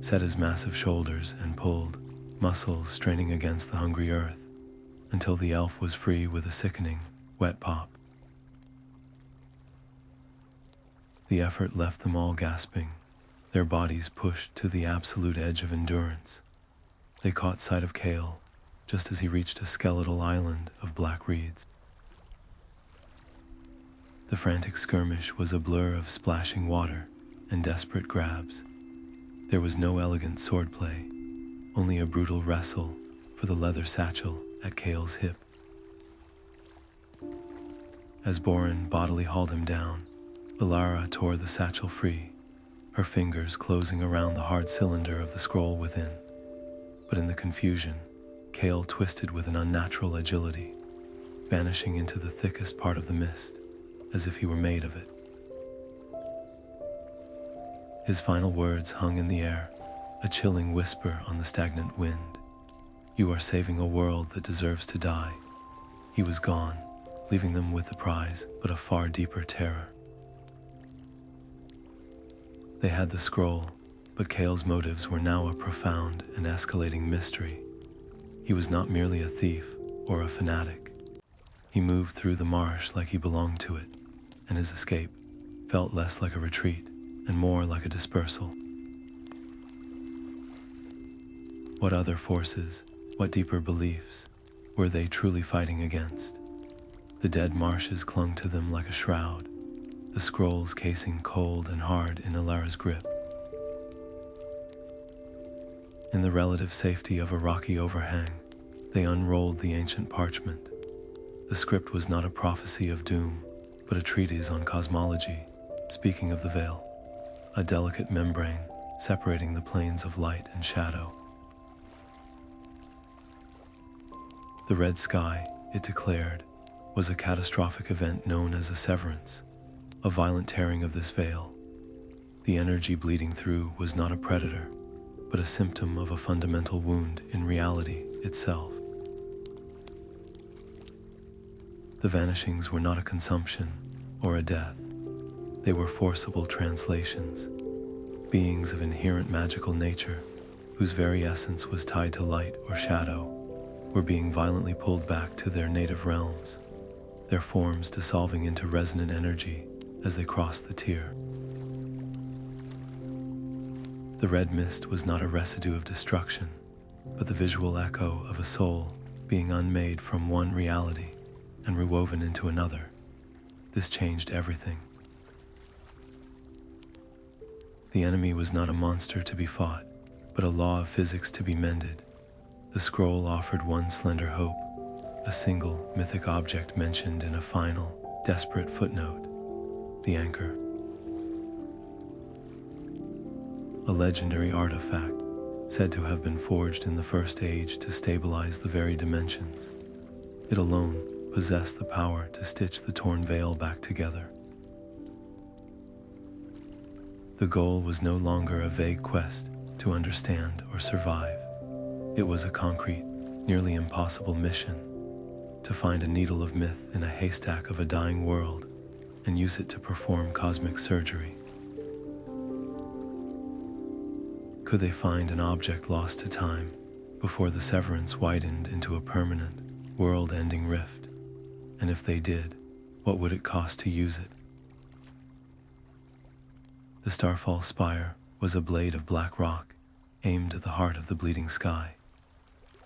set his massive shoulders, and pulled, muscles straining against the hungry earth, until the elf was free with a sickening, wet pop. The effort left them all gasping, their bodies pushed to the absolute edge of endurance. They caught sight of Kale just as he reached a skeletal island of black reeds. The frantic skirmish was a blur of splashing water and desperate grabs. There was no elegant swordplay, only a brutal wrestle for the leather satchel at Kale's hip. As Borin bodily hauled him down, Elara tore the satchel free, her fingers closing around the hard cylinder of the scroll within. But in the confusion, Kale twisted with an unnatural agility, vanishing into the thickest part of the mist, as if he were made of it. His final words hung in the air, a chilling whisper on the stagnant wind. "You are saving a world that deserves to die." He was gone, leaving them with the prize, but a far deeper terror. They had the scroll, but Kale's motives were now a profound and escalating mystery. He was not merely a thief or a fanatic. He moved through the marsh like he belonged to it, and his escape felt less like a retreat and more like a dispersal. What other forces, what deeper beliefs, were they truly fighting against? The dead marshes clung to them like a shroud, the scroll's casing cold and hard in Elara's grip. In the relative safety of a rocky overhang, they unrolled the ancient parchment. The script was not a prophecy of doom, but a treatise on cosmology, speaking of the veil, a delicate membrane separating the planes of light and shadow. The red sky, it declared, was a catastrophic event known as a severance, a violent tearing of this veil. The energy bleeding through was not a predator, but a symptom of a fundamental wound in reality itself. The vanishings were not a consumption or a death. They were forcible translations, beings of inherent magical nature, whose very essence was tied to light or shadow, were being violently pulled back to their native realms, their forms dissolving into resonant energy as they crossed the tier. The red mist was not a residue of destruction, but the visual echo of a soul being unmade from one reality and rewoven into another. This changed everything. The enemy was not a monster to be fought, but a law of physics to be mended. The scroll offered one slender hope, a single mythic object mentioned in a final, desperate footnote: the anchor. A legendary artifact said to have been forged in the First Age to stabilize the very dimensions. It alone possessed the power to stitch the torn veil back together. The goal was no longer a vague quest to understand or survive. It was a concrete, nearly impossible mission: to find a needle of myth in a haystack of a dying world and use it to perform cosmic surgery. Could they find an object lost to time before the severance widened into a permanent, world-ending rift? And if they did, what would it cost to use it? The Starfall Spire was a blade of black rock aimed at the heart of the bleeding sky.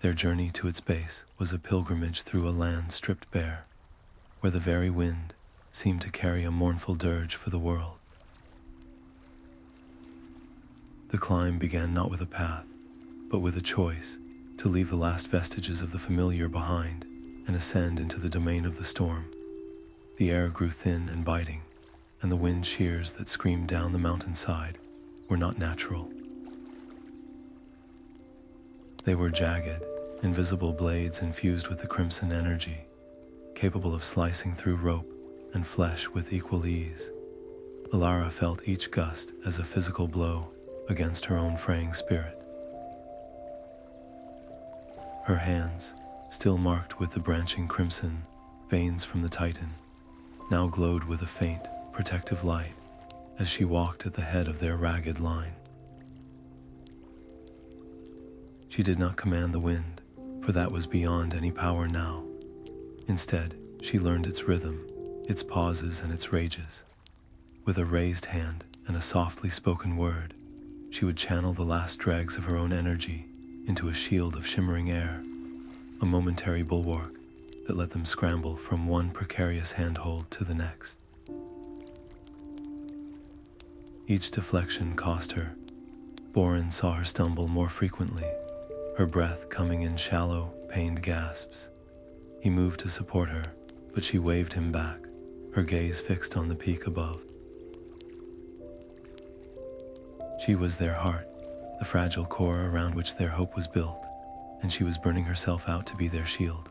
Their journey to its base was a pilgrimage through a land stripped bare, where the very wind seemed to carry a mournful dirge for the world. The climb began not with a path, but with a choice to leave the last vestiges of the familiar behind and ascend into the domain of the storm. The air grew thin and biting, and the wind shears that screamed down the mountainside were not natural. They were jagged, invisible blades infused with the crimson energy, capable of slicing through rope and flesh with equal ease. Elara felt each gust as a physical blow against her own fraying spirit. Her hands, still marked with the branching crimson veins from the Titan, now glowed with a faint, protective light as she walked at the head of their ragged line. She did not command the wind, for that was beyond any power now. Instead, she learned its rhythm, its pauses and its rages. With a raised hand and a softly spoken word, she would channel the last dregs of her own energy into a shield of shimmering air, a momentary bulwark that let them scramble from one precarious handhold to the next. Each deflection cost her. Borin saw her stumble more frequently, her breath coming in shallow, pained gasps. He moved to support her, but she waved him back, her gaze fixed on the peak above. She was their heart, the fragile core around which their hope was built, and she was burning herself out to be their shield.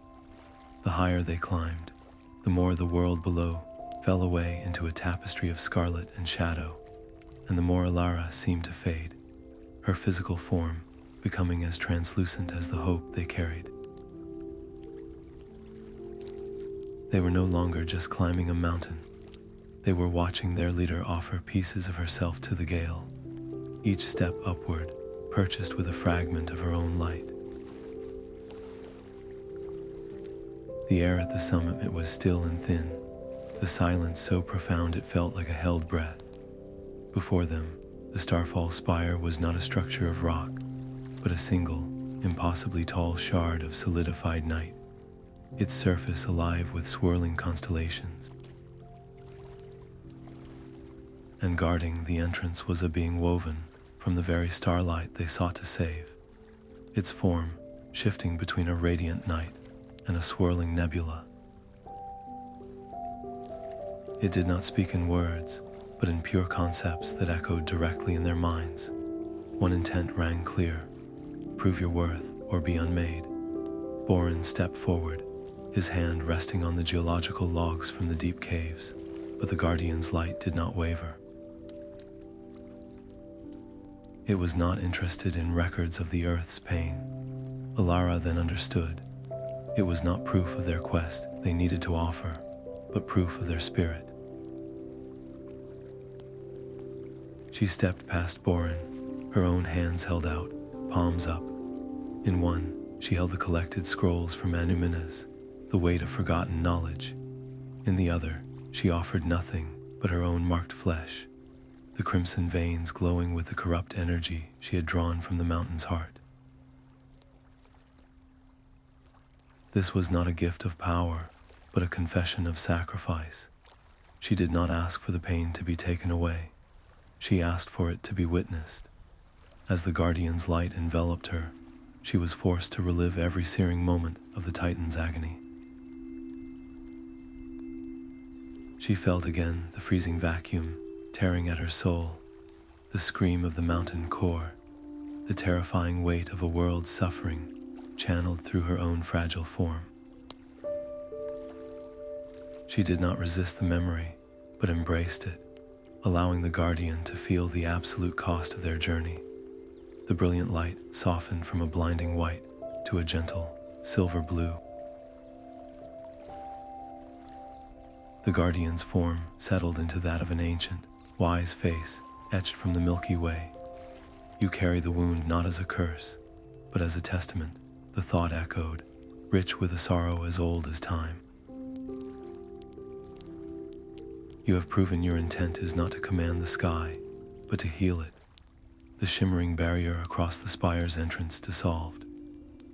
The higher they climbed, the more the world below fell away into a tapestry of scarlet and shadow, and the more Elara seemed to fade, her physical form becoming as translucent as the hope they carried. They were no longer just climbing a mountain. They were watching their leader offer pieces of herself to the gale, each step upward purchased with a fragment of her own light. The air at the summit was still and thin, the silence so profound it felt like a held breath. Before them, the Starfall Spire was not a structure of rock, but a single, impossibly tall shard of solidified night, its surface alive with swirling constellations. And guarding the entrance was a being woven from the very starlight they sought to save, its form shifting between a radiant night and a swirling nebula. It did not speak in words, but in pure concepts that echoed directly in their minds. One intent rang clear: prove your worth or be unmade. Borin stepped forward, his hand resting on the geological logs from the deep caves, but the Guardian's light did not waver. It was not interested in records of the Earth's pain. Elara then understood. It was not proof of their quest they needed to offer, but proof of their spirit. She stepped past Borin, her own hands held out, palms up. In one, she held the collected scrolls from Annúminas, the weight of forgotten knowledge. In the other, she offered nothing but her own marked flesh, the crimson veins glowing with the corrupt energy she had drawn from the mountain's heart. This was not a gift of power, but a confession of sacrifice. She did not ask for the pain to be taken away. She asked for it to be witnessed. As the Guardian's light enveloped her, she was forced to relive every searing moment of the Titan's agony. She felt again the freezing vacuum tearing at her soul, the scream of the mountain core, the terrifying weight of a world's suffering channeled through her own fragile form. She did not resist the memory, but embraced it, allowing the guardian to feel the absolute cost of their journey. The brilliant light softened from a blinding white to a gentle silver blue. The guardian's form settled into that of an ancient, wise face etched from the Milky Way. "You carry the wound not as a curse, but as a testament," the thought echoed, rich with a sorrow as old as time. "You have proven your intent is not to command the sky, but to heal it." The shimmering barrier across the spire's entrance dissolved,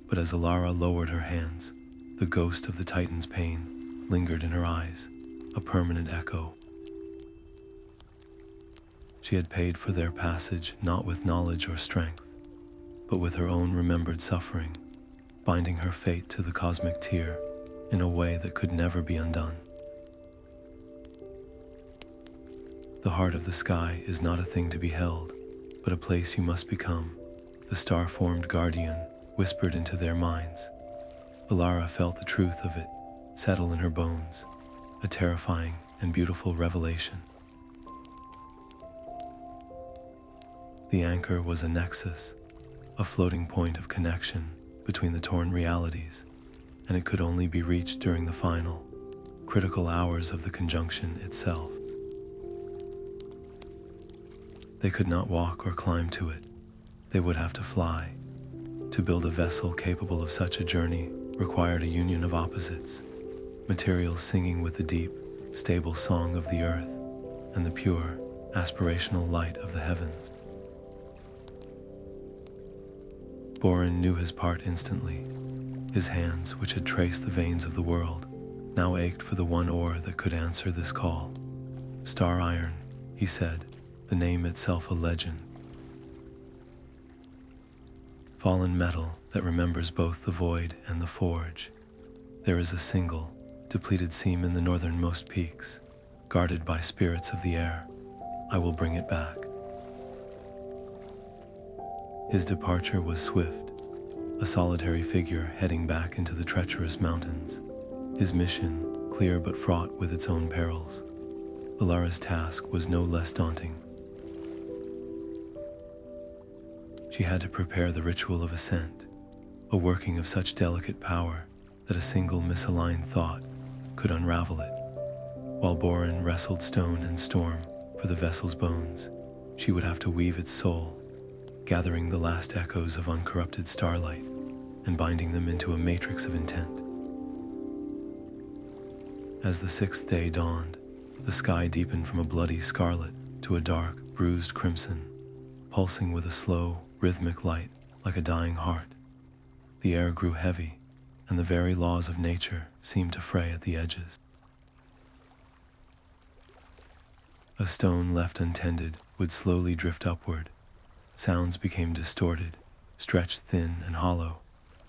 but as Elara lowered her hands, the ghost of the Titan's pain lingered in her eyes, a permanent echo. She had paid for their passage not with knowledge or strength, but with her own remembered suffering, binding her fate to the cosmic tier in a way that could never be undone. The heart of the sky is not a thing to be held, but a place you must become, the star-formed guardian whispered into their minds. Elara felt the truth of it settle in her bones, a terrifying and beautiful revelation. The anchor was a nexus, a floating point of connection between the torn realities, and it could only be reached during the final, critical hours of the conjunction itself. They could not walk or climb to it. They would have to fly. To build a vessel capable of such a journey required a union of opposites, materials singing with the deep, stable song of the earth and the pure, aspirational light of the heavens. Borin knew his part instantly. His hands, which had traced the veins of the world, now ached for the one oar that could answer this call. "Star iron," he said, the name itself a legend. Fallen metal that remembers both the void and the forge. There is a single, depleted seam in the northernmost peaks, guarded by spirits of the air. I will bring it back. His departure was swift, a solitary figure heading back into the treacherous mountains. His mission, clear but fraught with its own perils. Elara's task was no less daunting. She had to prepare the ritual of ascent, a working of such delicate power that a single misaligned thought could unravel it. While Borin wrestled stone and storm for the vessel's bones, she would have to weave its soul, gathering the last echoes of uncorrupted starlight and binding them into a matrix of intent. As the sixth day dawned, the sky deepened from a bloody scarlet to a dark, bruised crimson, pulsing with a slow, rhythmic light like a dying heart. The air grew heavy, and the very laws of nature seemed to fray at the edges. A stone left untended would slowly drift upward. Sounds became distorted, stretched thin and hollow.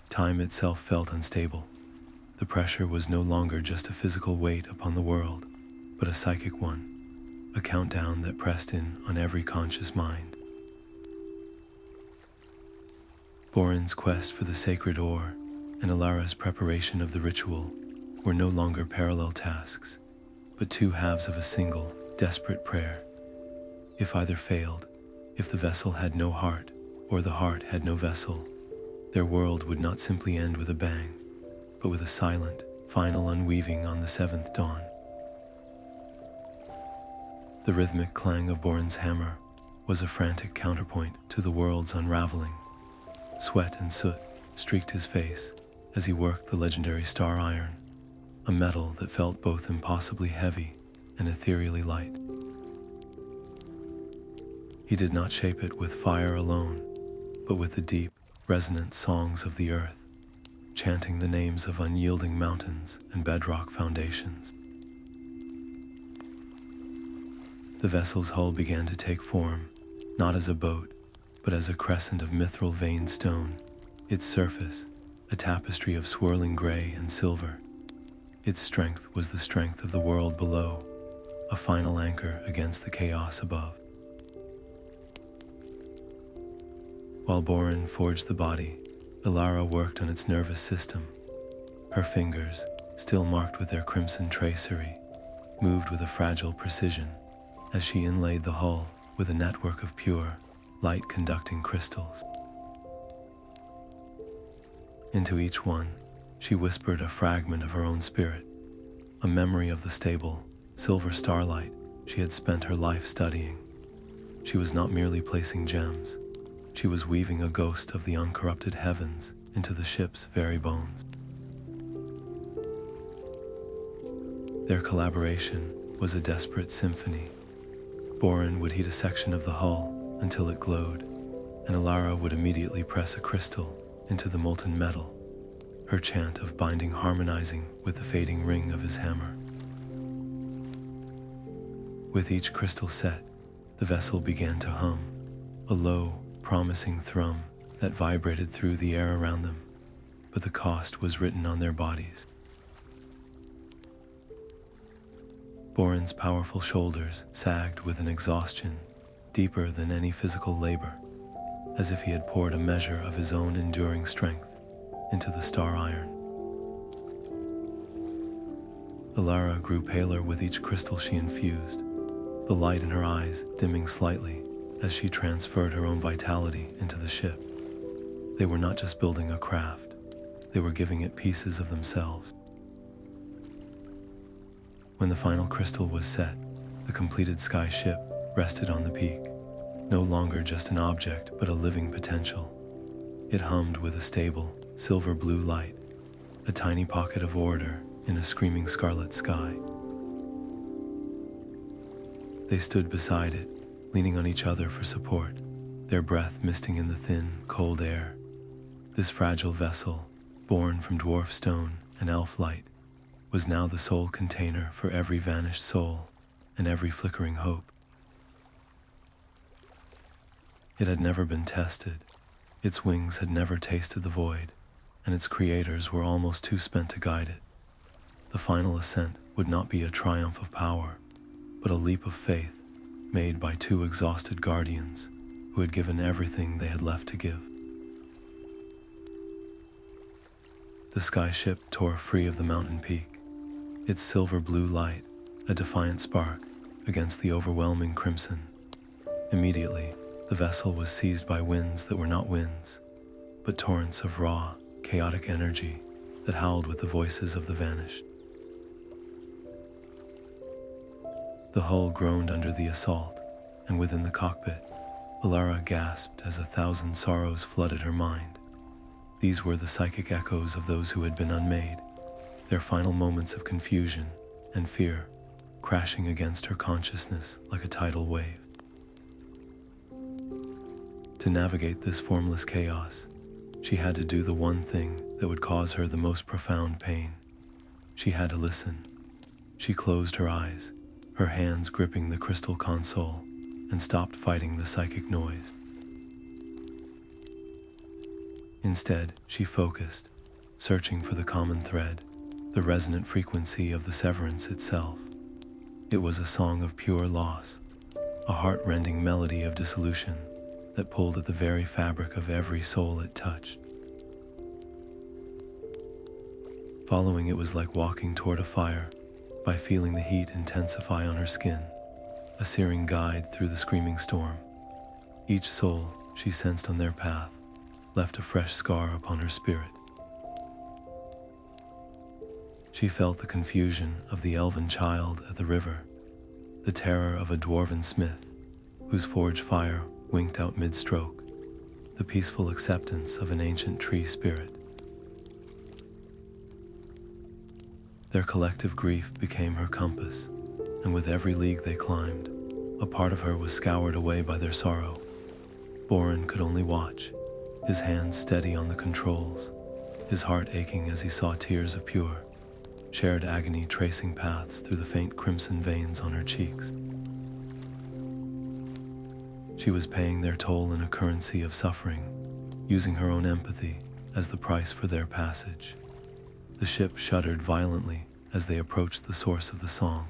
Time itself felt unstable. The pressure was no longer just a physical weight upon the world, but a psychic one, a countdown that pressed in on every conscious mind. Borin's quest for the sacred ore and Elara's preparation of the ritual were no longer parallel tasks, but two halves of a single, desperate prayer. If either failed, if the vessel had no heart, or the heart had no vessel, their world would not simply end with a bang, but with a silent, final unweaving on the seventh dawn. The rhythmic clang of Borin's hammer was a frantic counterpoint to the world's unraveling. Sweat and soot streaked his face as he worked the legendary star iron, a metal that felt both impossibly heavy and ethereally light. He did not shape it with fire alone, but with the deep, resonant songs of the earth, chanting the names of unyielding mountains and bedrock foundations. The vessel's hull began to take form, not as a boat, but as a crescent of mithril veined stone, its surface a tapestry of swirling gray and silver. Its strength was the strength of the world below, a final anchor against the chaos above. While Borin forged the body, Elara worked on its nervous system. Her fingers, still marked with their crimson tracery, moved with a fragile precision as she inlaid the hull with a network of pure, light-conducting crystals. Into each one, she whispered a fragment of her own spirit, a memory of the stable, silver starlight she had spent her life studying. She was not merely placing gems, she was weaving a ghost of the uncorrupted heavens into the ship's very bones. Their collaboration was a desperate symphony. Borin would heat a section of the hull until it glowed, and Elara would immediately press a crystal into the molten metal, her chant of binding harmonizing with the fading ring of his hammer. With each crystal set, the vessel began to hum, a low, promising thrum that vibrated through the air around them, but the cost was written on their bodies. Borin's powerful shoulders sagged with an exhaustion deeper than any physical labor, as if he had poured a measure of his own enduring strength into the star iron. Elara grew paler with each crystal she infused, the light in her eyes dimming slightly as she transferred her own vitality into the ship. They were not just building a craft, they were giving it pieces of themselves. When the final crystal was set, the completed sky ship rested on the peak, no longer just an object but a living potential. It hummed with a stable, silver blue light, a tiny pocket of order in a screaming scarlet sky. They stood beside it, leaning on each other for support, their breath misting in the thin, cold air. This fragile vessel, born from dwarf stone and elf light, was now the sole container for every vanished soul and every flickering hope. It had never been tested, its wings had never tasted the void, and its creators were almost too spent to guide it. The final ascent would not be a triumph of power, but a leap of faith made by two exhausted guardians who had given everything they had left to give. The sky ship tore free of the mountain peak, its silver blue light a defiant spark against the overwhelming crimson. Immediately, the vessel was seized by winds that were not winds, but torrents of raw, chaotic energy that howled with the voices of the vanished. The hull groaned under the assault, and within the cockpit, Elara gasped as 1,000 sorrows flooded her mind. These were the psychic echoes of those who had been unmade, their final moments of confusion and fear crashing against her consciousness like a tidal wave. To navigate this formless chaos, she had to do the one thing that would cause her the most profound pain. She had to listen. She closed her eyes, her hands gripping the crystal console, and stopped fighting the psychic noise. Instead, she focused, searching for the common thread, the resonant frequency of the severance itself. It was a song of pure loss, a heart-rending melody of dissolution that pulled at the very fabric of every soul it touched. Following it was like walking toward a fire, by feeling the heat intensify on her skin, a searing guide through the screaming storm. Each soul she sensed on their path left a fresh scar upon her spirit. She felt the confusion of the elven child at the river, the terror of a dwarven smith whose forged fire winked out mid-stroke, the peaceful acceptance of an ancient tree spirit. Their collective grief became her compass, and with every league they climbed, a part of her was scoured away by their sorrow. Borin could only watch, his hands steady on the controls, his heart aching as he saw tears of pure, shared agony tracing paths through the faint crimson veins on her cheeks. She was paying their toll in a currency of suffering, using her own empathy as the price for their passage. The ship shuddered violently as they approached the source of the song,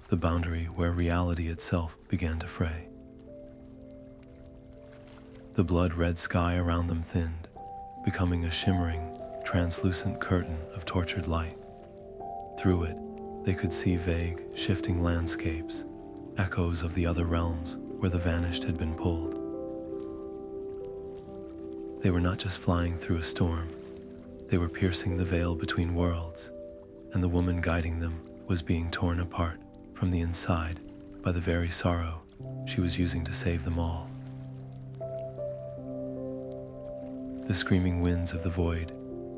the boundary where reality itself began to fray. The blood-red sky around them thinned, becoming a shimmering, translucent curtain of tortured light. Through it, they could see vague, shifting landscapes, echoes of the other realms where the vanished had been pulled. They were not just flying through a storm, they were piercing the veil between worlds, and the woman guiding them was being torn apart from the inside by the very sorrow she was using to save them all. The screaming winds of the void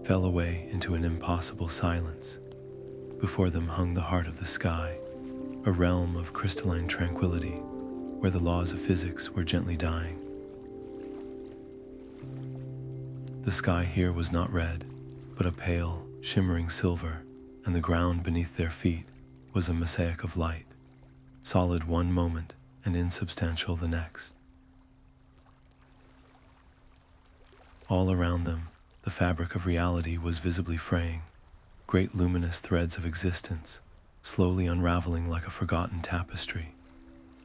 fell away into an impossible silence. Before them hung the heart of the sky, a realm of crystalline tranquility where the laws of physics were gently dying. The sky here was not red, but a pale, shimmering silver, and the ground beneath their feet was a mosaic of light, solid one moment and insubstantial the next. All around them, the fabric of reality was visibly fraying, great luminous threads of existence, slowly unraveling like a forgotten tapestry.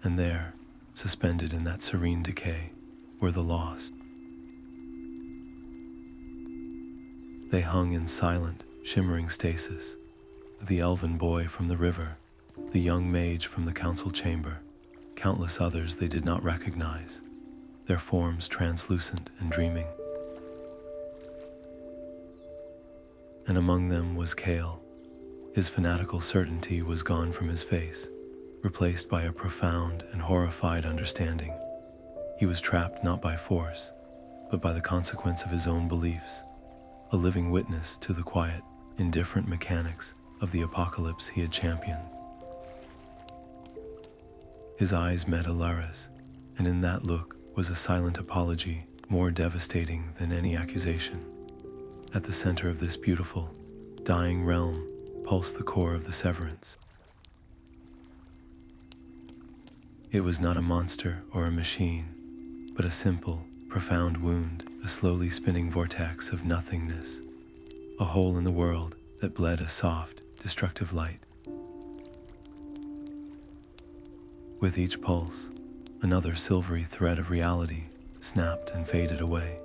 And there, suspended in that serene decay, were the lost. They hung in silent, shimmering stasis, the elven boy from the river, the young mage from the council chamber, countless others they did not recognize, their forms translucent and dreaming. And among them was Kale. His fanatical certainty was gone from his face, replaced by a profound and horrified understanding. He was trapped not by force, but by the consequence of his own beliefs, a living witness to the quiet, indifferent mechanics of the apocalypse he had championed. His eyes met Elara's, and in that look was a silent apology more devastating than any accusation. At the center of this beautiful, dying realm pulsed the core of the Severance. It was not a monster or a machine, but a simple, profound wound, a slowly spinning vortex of nothingness, a hole in the world that bled a soft, destructive light. With each pulse, another silvery thread of reality snapped and faded away.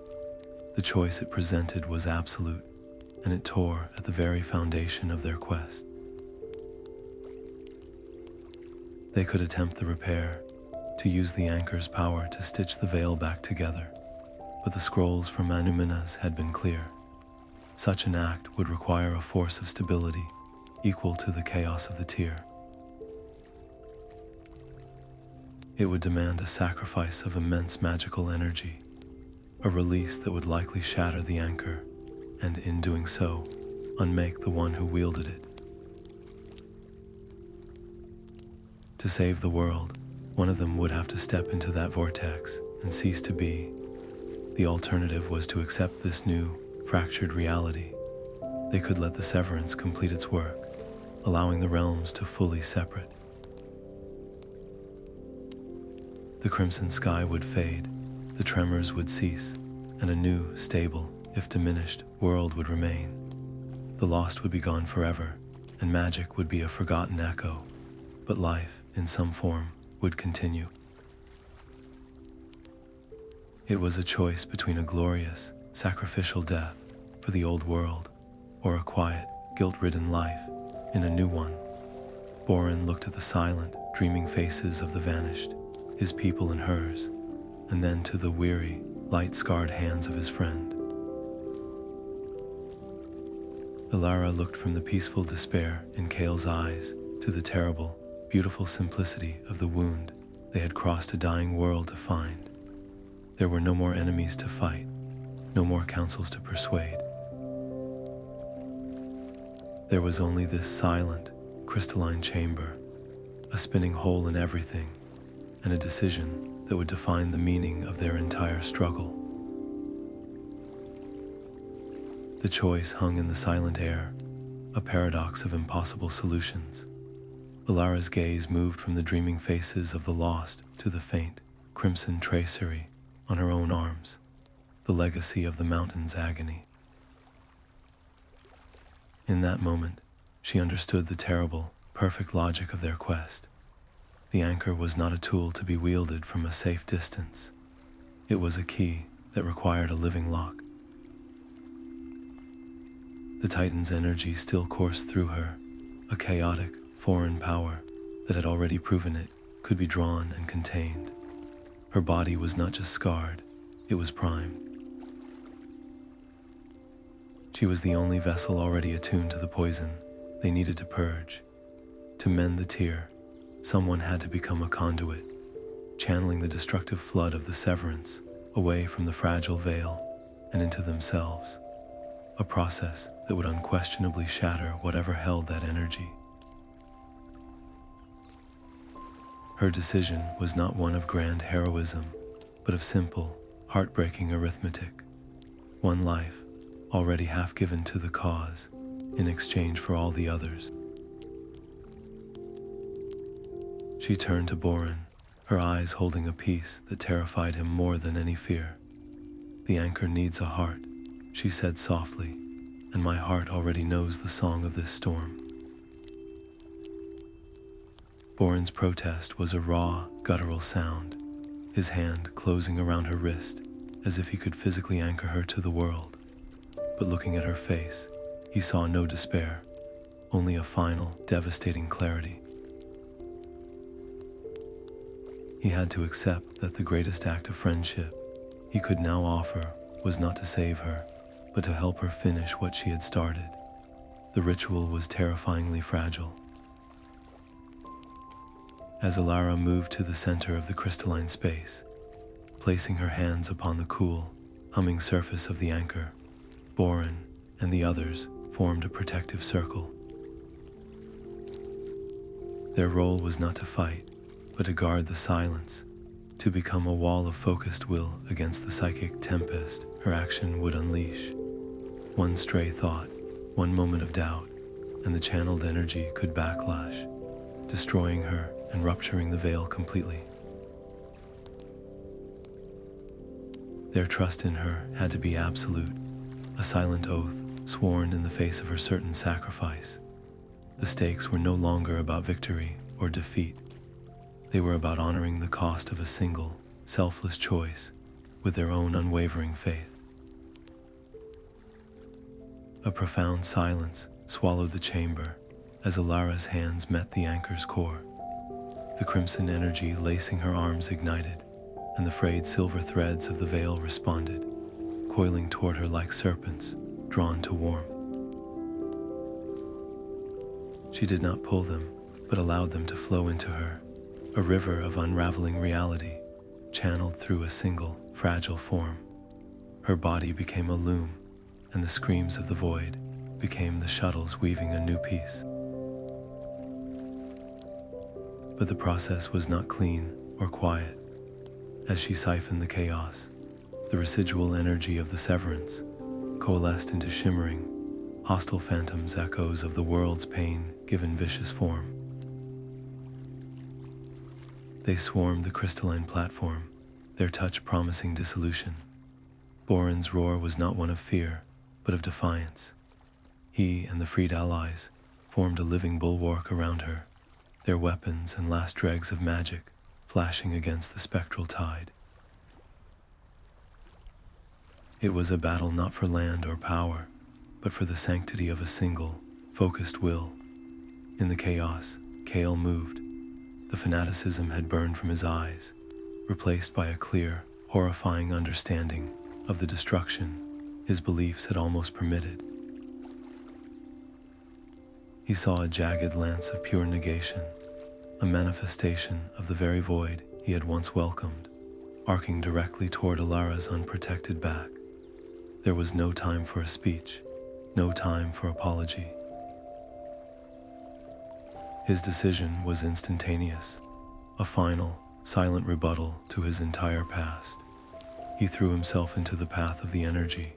The choice it presented was absolute, and it tore at the very foundation of their quest. They could attempt the repair, to use the anchor's power to stitch the veil back together, but the scrolls from Annúminas had been clear. Such an act would require a force of stability equal to the chaos of the tier. It would demand a sacrifice of immense magical energy, a release that would likely shatter the anchor, and in doing so, unmake the one who wielded it. To save the world, one of them would have to step into that vortex and cease to be. The alternative was to accept this new, fractured reality. They could let the Severance complete its work, allowing the realms to fully separate. The crimson sky would fade, the tremors would cease, and a new, stable, if diminished, world would remain. The lost would be gone forever, and magic would be a forgotten echo, but life, in some form, would continue. It was a choice between a glorious, sacrificial death for the old world, or a quiet, guilt-ridden life in a new one. Borin looked at the silent, dreaming faces of the vanished, his people and hers, and then to the weary, light-scarred hands of his friend. Elara looked from the peaceful despair in Kale's eyes to the terrible, beautiful simplicity of the wound they had crossed a dying world to find. There were no more enemies to fight, no more councils to persuade. There was only this silent, crystalline chamber, a spinning hole in everything, and a decision that would define the meaning of their entire struggle. The choice hung in the silent air, a paradox of impossible solutions. Elara's gaze moved from the dreaming faces of the lost to the faint, crimson tracery on her own arms, the legacy of the mountain's agony. In that moment, she understood the terrible, perfect logic of their quest. The anchor was not a tool to be wielded from a safe distance. It was a key that required a living lock. The Titan's energy still coursed through her, a chaotic, foreign power that had already proven it could be drawn and contained. Her body was not just scarred, it was primed. She was the only vessel already attuned to the poison they needed to purge. To mend the tear, someone had to become a conduit, channeling the destructive flood of the Severance away from the fragile veil and into themselves, a process that would unquestionably shatter whatever held that energy. Her decision was not one of grand heroism, but of simple, heartbreaking arithmetic. One life, already half given to the cause, in exchange for all the others. She turned to Borin, her eyes holding a peace that terrified him more than any fear. "The anchor needs a heart," she said softly, "and my heart already knows the song of this storm." Borin's protest was a raw, guttural sound, his hand closing around her wrist as if he could physically anchor her to the world. But looking at her face, he saw no despair, only a final, devastating clarity. He had to accept that the greatest act of friendship he could now offer was not to save her, but to help her finish what she had started. The ritual was terrifyingly fragile. As Elara moved to the center of the crystalline space, placing her hands upon the cool, humming surface of the anchor, Borin and the others formed a protective circle. Their role was not to fight, but to guard the silence, to become a wall of focused will against the psychic tempest her action would unleash. One stray thought, one moment of doubt, and the channeled energy could backlash, destroying her and rupturing the veil completely. Their trust in her had to be absolute, a silent oath sworn in the face of her certain sacrifice. The stakes were no longer about victory or defeat. They were about honoring the cost of a single, selfless choice with their own unwavering faith. A profound silence swallowed the chamber as Elara's hands met the anchor's core. The crimson energy lacing her arms ignited, and the frayed silver threads of the veil responded, coiling toward her like serpents drawn to warmth. She did not pull them, but allowed them to flow into her, a river of unraveling reality, channeled through a single, fragile form. Her body became a loom, and the screams of the void became the shuttles weaving a new piece. But the process was not clean or quiet. As she siphoned the chaos, the residual energy of the Severance coalesced into shimmering, hostile phantoms, echoes of the world's pain given vicious form. They swarmed the crystalline platform, their touch promising dissolution. Borin's roar was not one of fear, but of defiance. He and the freed allies formed a living bulwark around her, their weapons and last dregs of magic flashing against the spectral tide. It was a battle not for land or power, but for the sanctity of a single, focused will. In the chaos, Kale moved. The fanaticism had burned from his eyes, replaced by a clear, horrifying understanding of the destruction his beliefs had almost permitted. He saw a jagged lance of pure negation, a manifestation of the very void he had once welcomed, arcing directly toward Elara's unprotected back. There was no time for a speech, no time for apology. His decision was instantaneous, a final, silent rebuttal to his entire past. He threw himself into the path of the energy.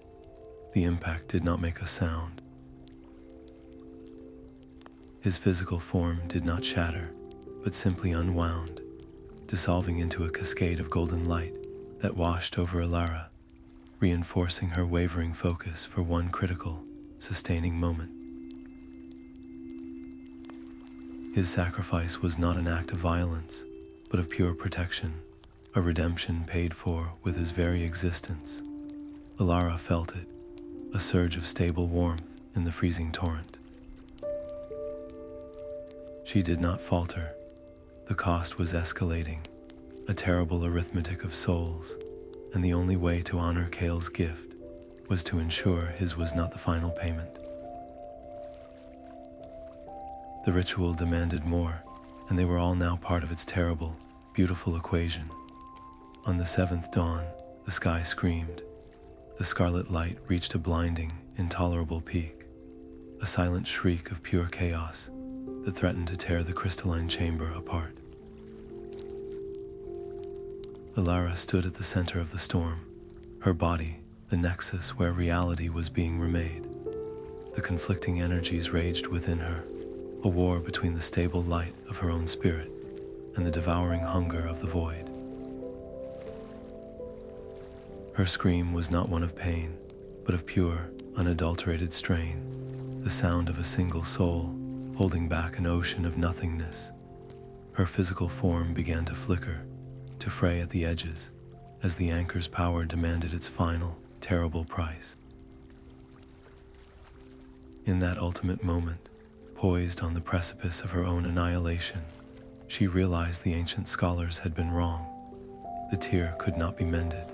The impact did not make a sound. His physical form did not shatter, but simply unwound, dissolving into a cascade of golden light that washed over Elara, reinforcing her wavering focus for one critical, sustaining moment. His sacrifice was not an act of violence, but of pure protection, a redemption paid for with his very existence. Elara felt it, a surge of stable warmth in the freezing torrent. She did not falter. The cost was escalating, a terrible arithmetic of souls, and the only way to honor Kale's gift was to ensure his was not the final payment. The ritual demanded more, and they were all now part of its terrible, beautiful equation. On the seventh dawn, the sky screamed. The scarlet light reached a blinding, intolerable peak, a silent shriek of pure chaos that threatened to tear the crystalline chamber apart. Elara stood at the center of the storm, her body the nexus where reality was being remade. The conflicting energies raged within her, a war between the stable light of her own spirit and the devouring hunger of the void. Her scream was not one of pain, but of pure, unadulterated strain, the sound of a single soul holding back an ocean of nothingness. Her physical form began to flicker, to fray at the edges, as the anchor's power demanded its final, terrible price. In that ultimate moment, poised on the precipice of her own annihilation, she realized the ancient scholars had been wrong. The tear could not be mended.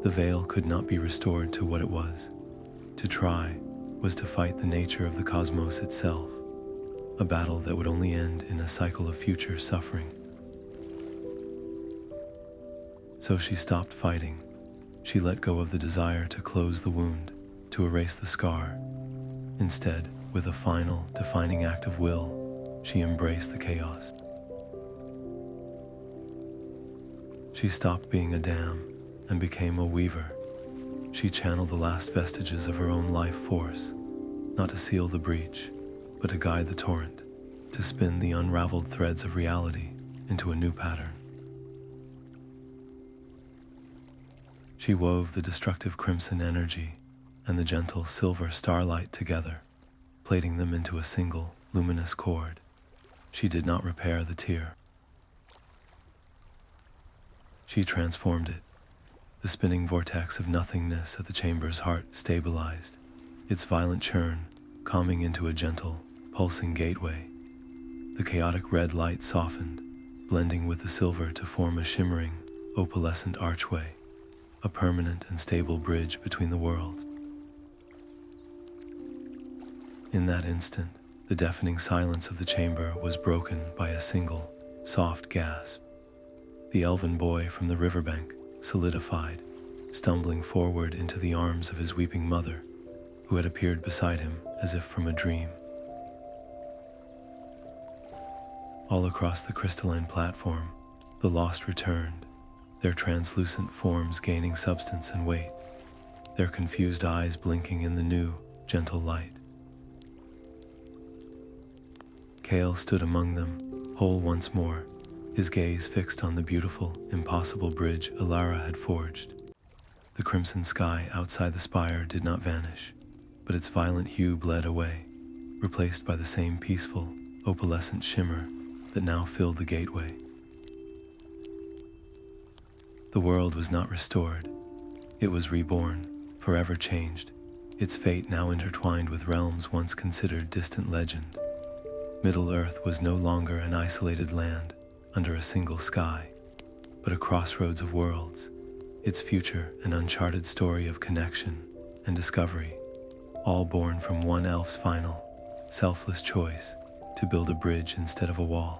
The veil could not be restored to what it was. To try was to fight the nature of the cosmos itself, a battle that would only end in a cycle of future suffering. So she stopped fighting. She let go of the desire to close the wound, to erase the scar. Instead, with a final, defining act of will, she embraced the chaos. She stopped being a dam and became a weaver. She channeled the last vestiges of her own life force, not to seal the breach, but to guide the torrent, to spin the unraveled threads of reality into a new pattern. She wove the destructive crimson energy and the gentle silver starlight together, plaiting them into a single, luminous cord. She did not repair the tear. She transformed it. The spinning vortex of nothingness at the chamber's heart stabilized, its violent churn calming into a gentle, pulsing gateway. The chaotic red light softened, blending with the silver to form a shimmering, opalescent archway, a permanent and stable bridge between the worlds. In that instant, the deafening silence of the chamber was broken by a single, soft gasp. The elven boy from the riverbank solidified, stumbling forward into the arms of his weeping mother, who had appeared beside him as if from a dream. All across the crystalline platform, the lost returned, their translucent forms gaining substance and weight, their confused eyes blinking in the new, gentle light. Kale stood among them, whole once more, his gaze fixed on the beautiful, impossible bridge Elara had forged. The crimson sky outside the spire did not vanish, but its violent hue bled away, replaced by the same peaceful, opalescent shimmer that now filled the gateway. The world was not restored. It was reborn, forever changed, its fate now intertwined with realms once considered distant legend. Middle-earth was no longer an isolated land under a single sky, but a crossroads of worlds, its future an uncharted story of connection and discovery, all born from one elf's final, selfless choice to build a bridge instead of a wall.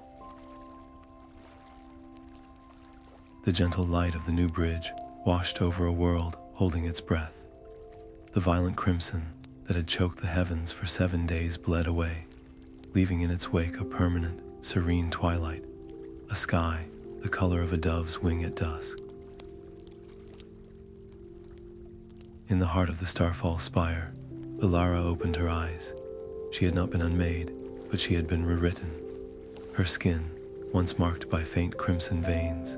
The gentle light of the new bridge washed over a world holding its breath. The violent crimson that had choked the heavens for 7 days bled away, leaving in its wake a permanent, serene twilight, a sky the color of a dove's wing at dusk. In the heart of the Starfall spire, Elara opened her eyes. She had not been unmade, but she had been rewritten. Her skin, once marked by faint crimson veins,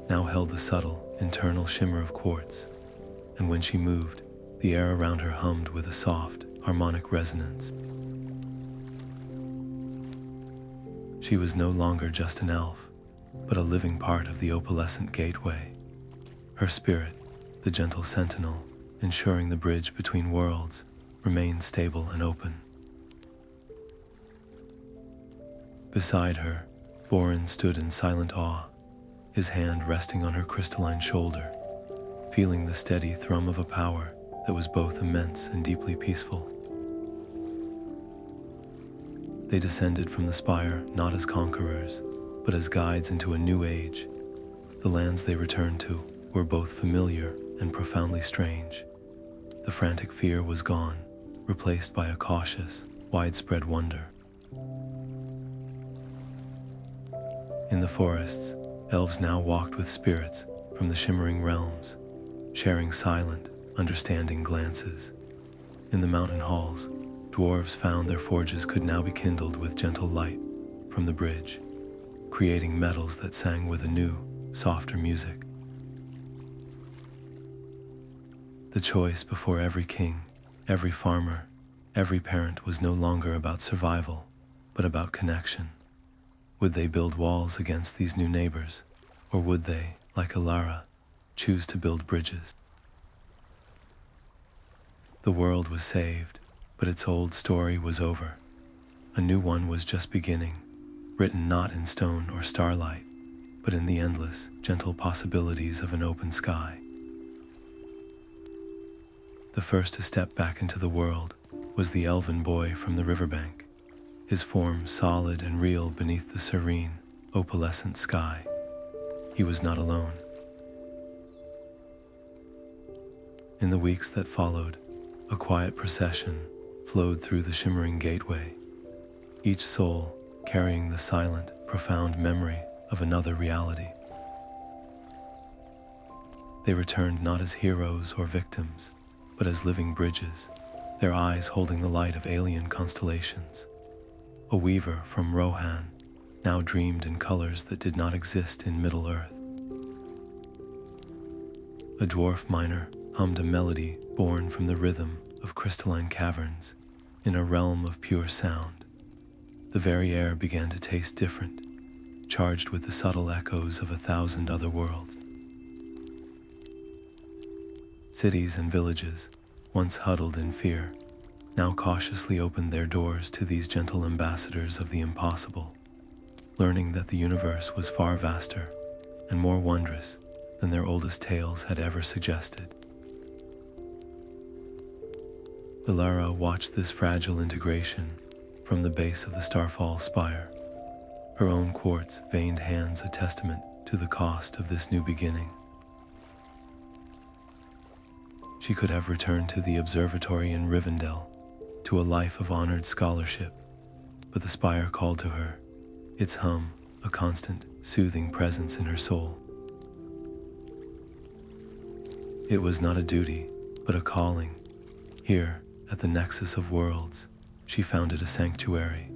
now held the subtle, internal shimmer of quartz, and when she moved, the air around her hummed with a soft, harmonic resonance. She was no longer just an elf, but a living part of the opalescent gateway. Her spirit, the gentle sentinel, ensuring the bridge between worlds, remained stable and open. Beside her, Borin stood in silent awe, his hand resting on her crystalline shoulder, feeling the steady thrum of a power that was both immense and deeply peaceful. They descended from the Spire not as conquerors, but as guides into a new age. The lands they returned to were both familiar and profoundly strange. The frantic fear was gone, replaced by a cautious, widespread wonder. In the forests, elves now walked with spirits from the shimmering realms, sharing silent, understanding glances. In the mountain halls, dwarves found their forges could now be kindled with gentle light from the bridge, creating metals that sang with a new, softer music. The choice before every king, every farmer, every parent was no longer about survival, but about connection. Would they build walls against these new neighbors, or would they, like Elara, choose to build bridges? The world was saved, but its old story was over. A new one was just beginning, written not in stone or starlight, but in the endless, gentle possibilities of an open sky. The first to step back into the world was the elven boy from the riverbank, his form solid and real beneath the serene, opalescent sky. He was not alone. In the weeks that followed, a quiet procession flowed through the shimmering gateway, each soul carrying the silent, profound memory of another reality. They returned not as heroes or victims, but as living bridges, their eyes holding the light of alien constellations. A weaver from Rohan now dreamed in colors that did not exist in Middle-earth. A dwarf miner hummed a melody born from the rhythm of crystalline caverns in a realm of pure sound. The very air began to taste different, charged with the subtle echoes of 1,000 other worlds. Cities and villages, once huddled in fear, now cautiously opened their doors to these gentle ambassadors of the impossible, learning that the universe was far vaster and more wondrous than their oldest tales had ever suggested. Elara watched this fragile integration from the base of the Starfall spire, her own quartz-veined hands a testament to the cost of this new beginning. She could have returned to the observatory in Rivendell, to a life of honored scholarship, but the spire called to her, its hum a constant, soothing presence in her soul. It was not a duty, but a calling. Here, at the nexus of worlds, she founded a sanctuary,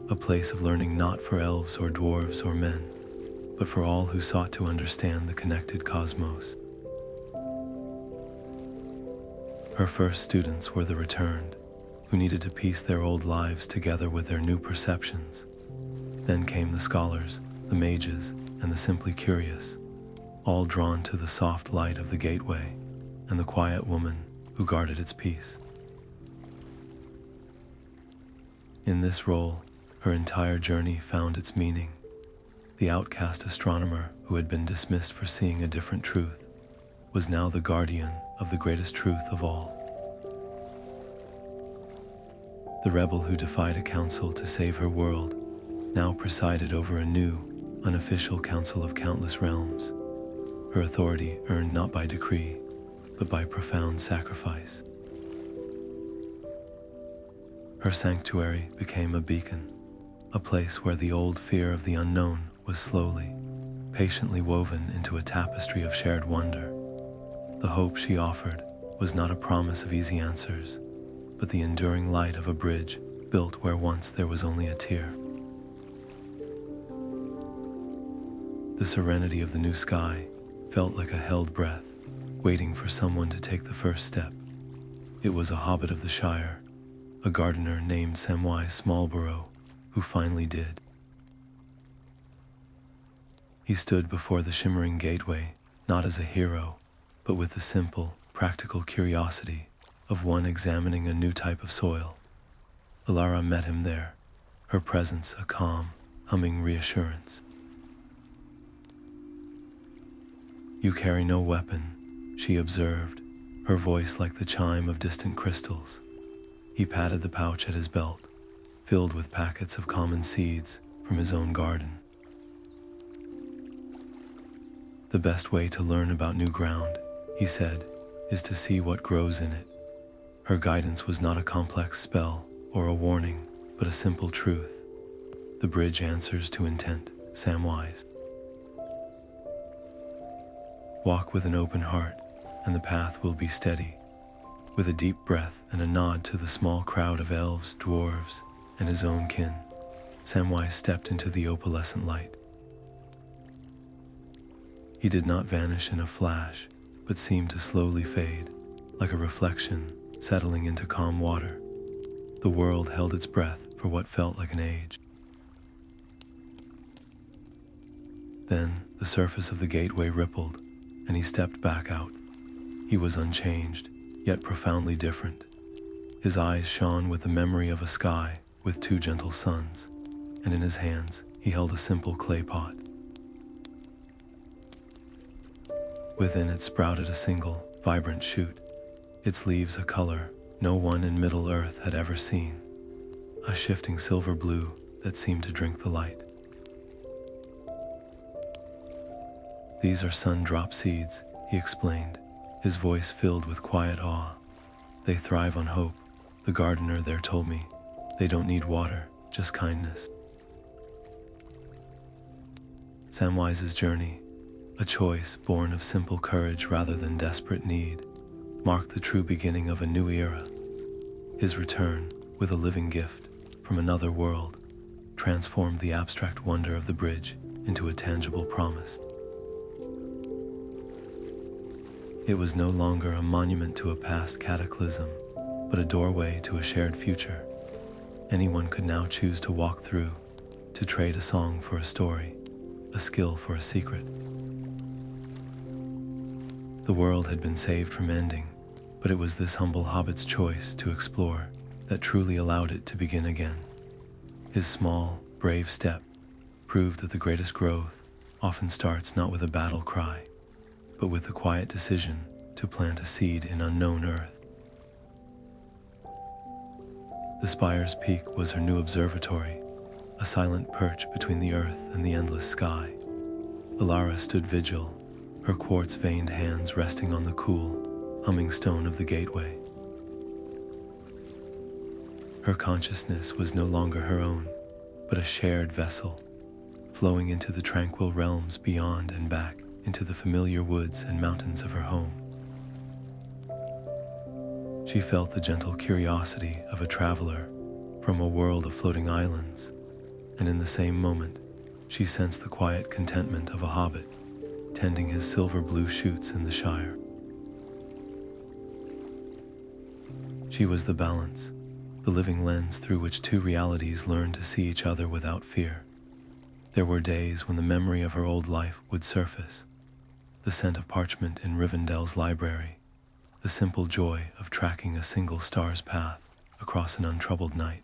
a place of learning not for elves or dwarves or men, but for all who sought to understand the connected cosmos. Her first students were the returned, who needed to piece their old lives together with their new perceptions. Then came the scholars, the mages, and the simply curious, all drawn to the soft light of the gateway and the quiet woman who guarded its peace. In this role, her entire journey found its meaning. The outcast astronomer who had been dismissed for seeing a different truth was now the guardian of the greatest truth of all. The rebel who defied a council to save her world now presided over a new, unofficial council of countless realms, her authority earned not by decree, but by profound sacrifice. Her sanctuary became a beacon, a place where the old fear of the unknown was slowly, patiently woven into a tapestry of shared wonder. The hope she offered was not a promise of easy answers, but the enduring light of a bridge built where once there was only a tear. The serenity of the new sky felt like a held breath, waiting for someone to take the first step. It was a hobbit of the Shire, a gardener named Samwise Smallborough, who finally did. He stood before the shimmering gateway, not as a hero, but with the simple, practical curiosity of one examining a new type of soil. Elara met him there, her presence a calm, humming reassurance. "You carry no weapon," she observed, her voice like the chime of distant crystals. He patted the pouch at his belt, filled with packets of common seeds from his own garden. "The best way to learn about new ground," he said, "is to see what grows in it." Her guidance was not a complex spell or a warning, but a simple truth. The bridge answers to intent, Samwise. Walk with an open heart, and the path will be steady. With a deep breath and a nod to the small crowd of elves, dwarves, and his own kin, Samwise stepped into the opalescent light. He did not vanish in a flash, but seemed to slowly fade, like a reflection settling into calm water. The world held its breath for what felt like an age. Then the surface of the gateway rippled, and he stepped back out. He was unchanged, yet profoundly different. His eyes shone with the memory of a sky with two gentle suns, and in his hands he held a simple clay pot. Within it sprouted a single, vibrant shoot, its leaves a color no one in Middle-earth had ever seen, a shifting silver blue that seemed to drink the light. "These are sun-drop seeds," he explained, his voice filled with quiet awe. "They thrive on hope. The gardener there told me. They don't need water, just kindness." Samwise's journey, a choice born of simple courage rather than desperate need, marked the true beginning of a new era. His return, with a living gift from another world, transformed the abstract wonder of the bridge into a tangible promise. It was no longer a monument to a past cataclysm, but a doorway to a shared future. Anyone could now choose to walk through, to trade a song for a story, a skill for a secret. The world had been saved from ending, but it was this humble hobbit's choice to explore that truly allowed it to begin again. His small, brave step proved that the greatest growth often starts not with a battle cry, but with the quiet decision to plant a seed in unknown earth. The Spire's peak was her new observatory, a silent perch between the earth and the endless sky. Elara stood vigil, her quartz-veined hands resting on the cool, humming stone of the gateway. Her consciousness was no longer her own, but a shared vessel, flowing into the tranquil realms beyond and back into the familiar woods and mountains of her home. She felt the gentle curiosity of a traveler from a world of floating islands, and in the same moment, she sensed the quiet contentment of a hobbit, tending his silver blue shoots in the Shire. She was the balance, the living lens through which two realities learned to see each other without fear. There were days when the memory of her old life would surface, the scent of parchment in Rivendell's library, the simple joy of tracking a single star's path across an untroubled night.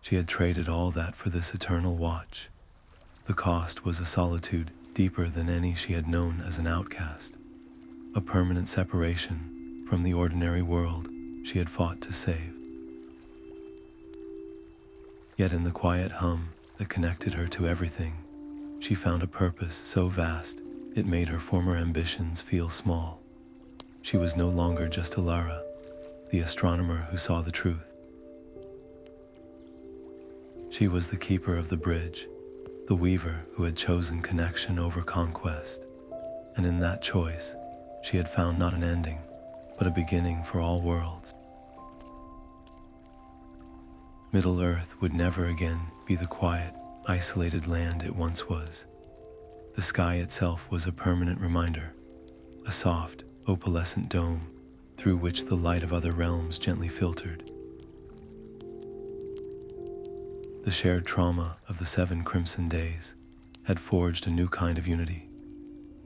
She had traded all that for this eternal watch. The cost was a solitude deeper than any she had known as an outcast, a permanent separation from the ordinary world she had fought to save. Yet in the quiet hum that connected her to everything, she found a purpose so vast it made her former ambitions feel small. She was no longer just Elara, the astronomer who saw the truth. She was the keeper of the bridge, the weaver who had chosen connection over conquest. And in that choice, she had found not an ending, but a beginning for all worlds. Middle-earth would never again be the quiet, isolated land it once was. The sky itself was a permanent reminder, a soft, opalescent dome through which the light of other realms gently filtered. The shared trauma of the 7 Crimson Days had forged a new kind of unity,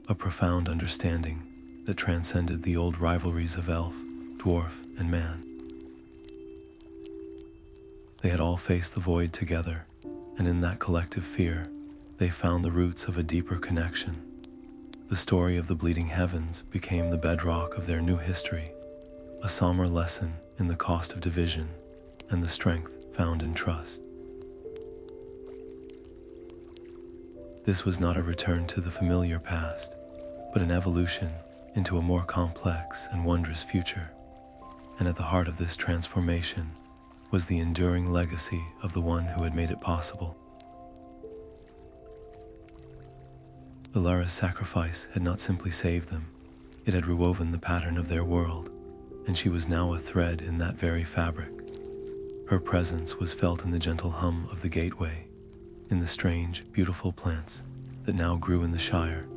a profound understanding that transcended the old rivalries of elf, dwarf, and man. They had all faced the void together, and in that collective fear, they found the roots of a deeper connection. The story of the bleeding heavens became the bedrock of their new history, a somber lesson in the cost of division and the strength found in trust. This was not a return to the familiar past, but an evolution into a more complex and wondrous future. And at the heart of this transformation was the enduring legacy of the one who had made it possible. Elara's sacrifice had not simply saved them, it had rewoven the pattern of their world, and she was now a thread in that very fabric. Her presence was felt in the gentle hum of the gateway, in the strange, beautiful plants that now grew in the Shire,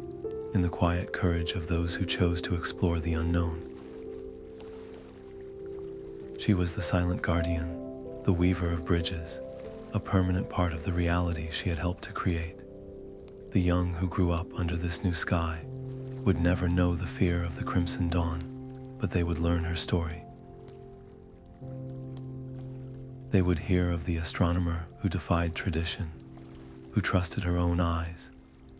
in the quiet courage of those who chose to explore the unknown. She was the silent guardian, the weaver of bridges, a permanent part of the reality she had helped to create. The young who grew up under this new sky would never know the fear of the Crimson Dawn, but they would learn her story. They would hear of the astronomer who defied tradition, who trusted her own eyes,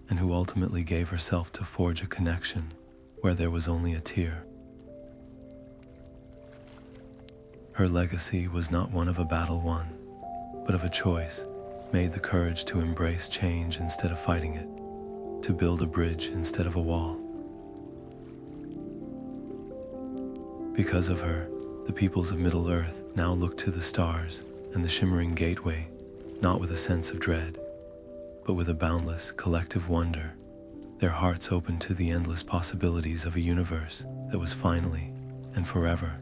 and who ultimately gave herself to forge a connection where there was only a tear. Her legacy was not one of a battle won, but of a choice made the courage to embrace change instead of fighting it, to build a bridge instead of a wall. Because of her, the peoples of Middle-earth now look to the stars and the shimmering gateway, not with a sense of dread, but with a boundless collective wonder, their hearts open to the endless possibilities of a universe that was finally and forever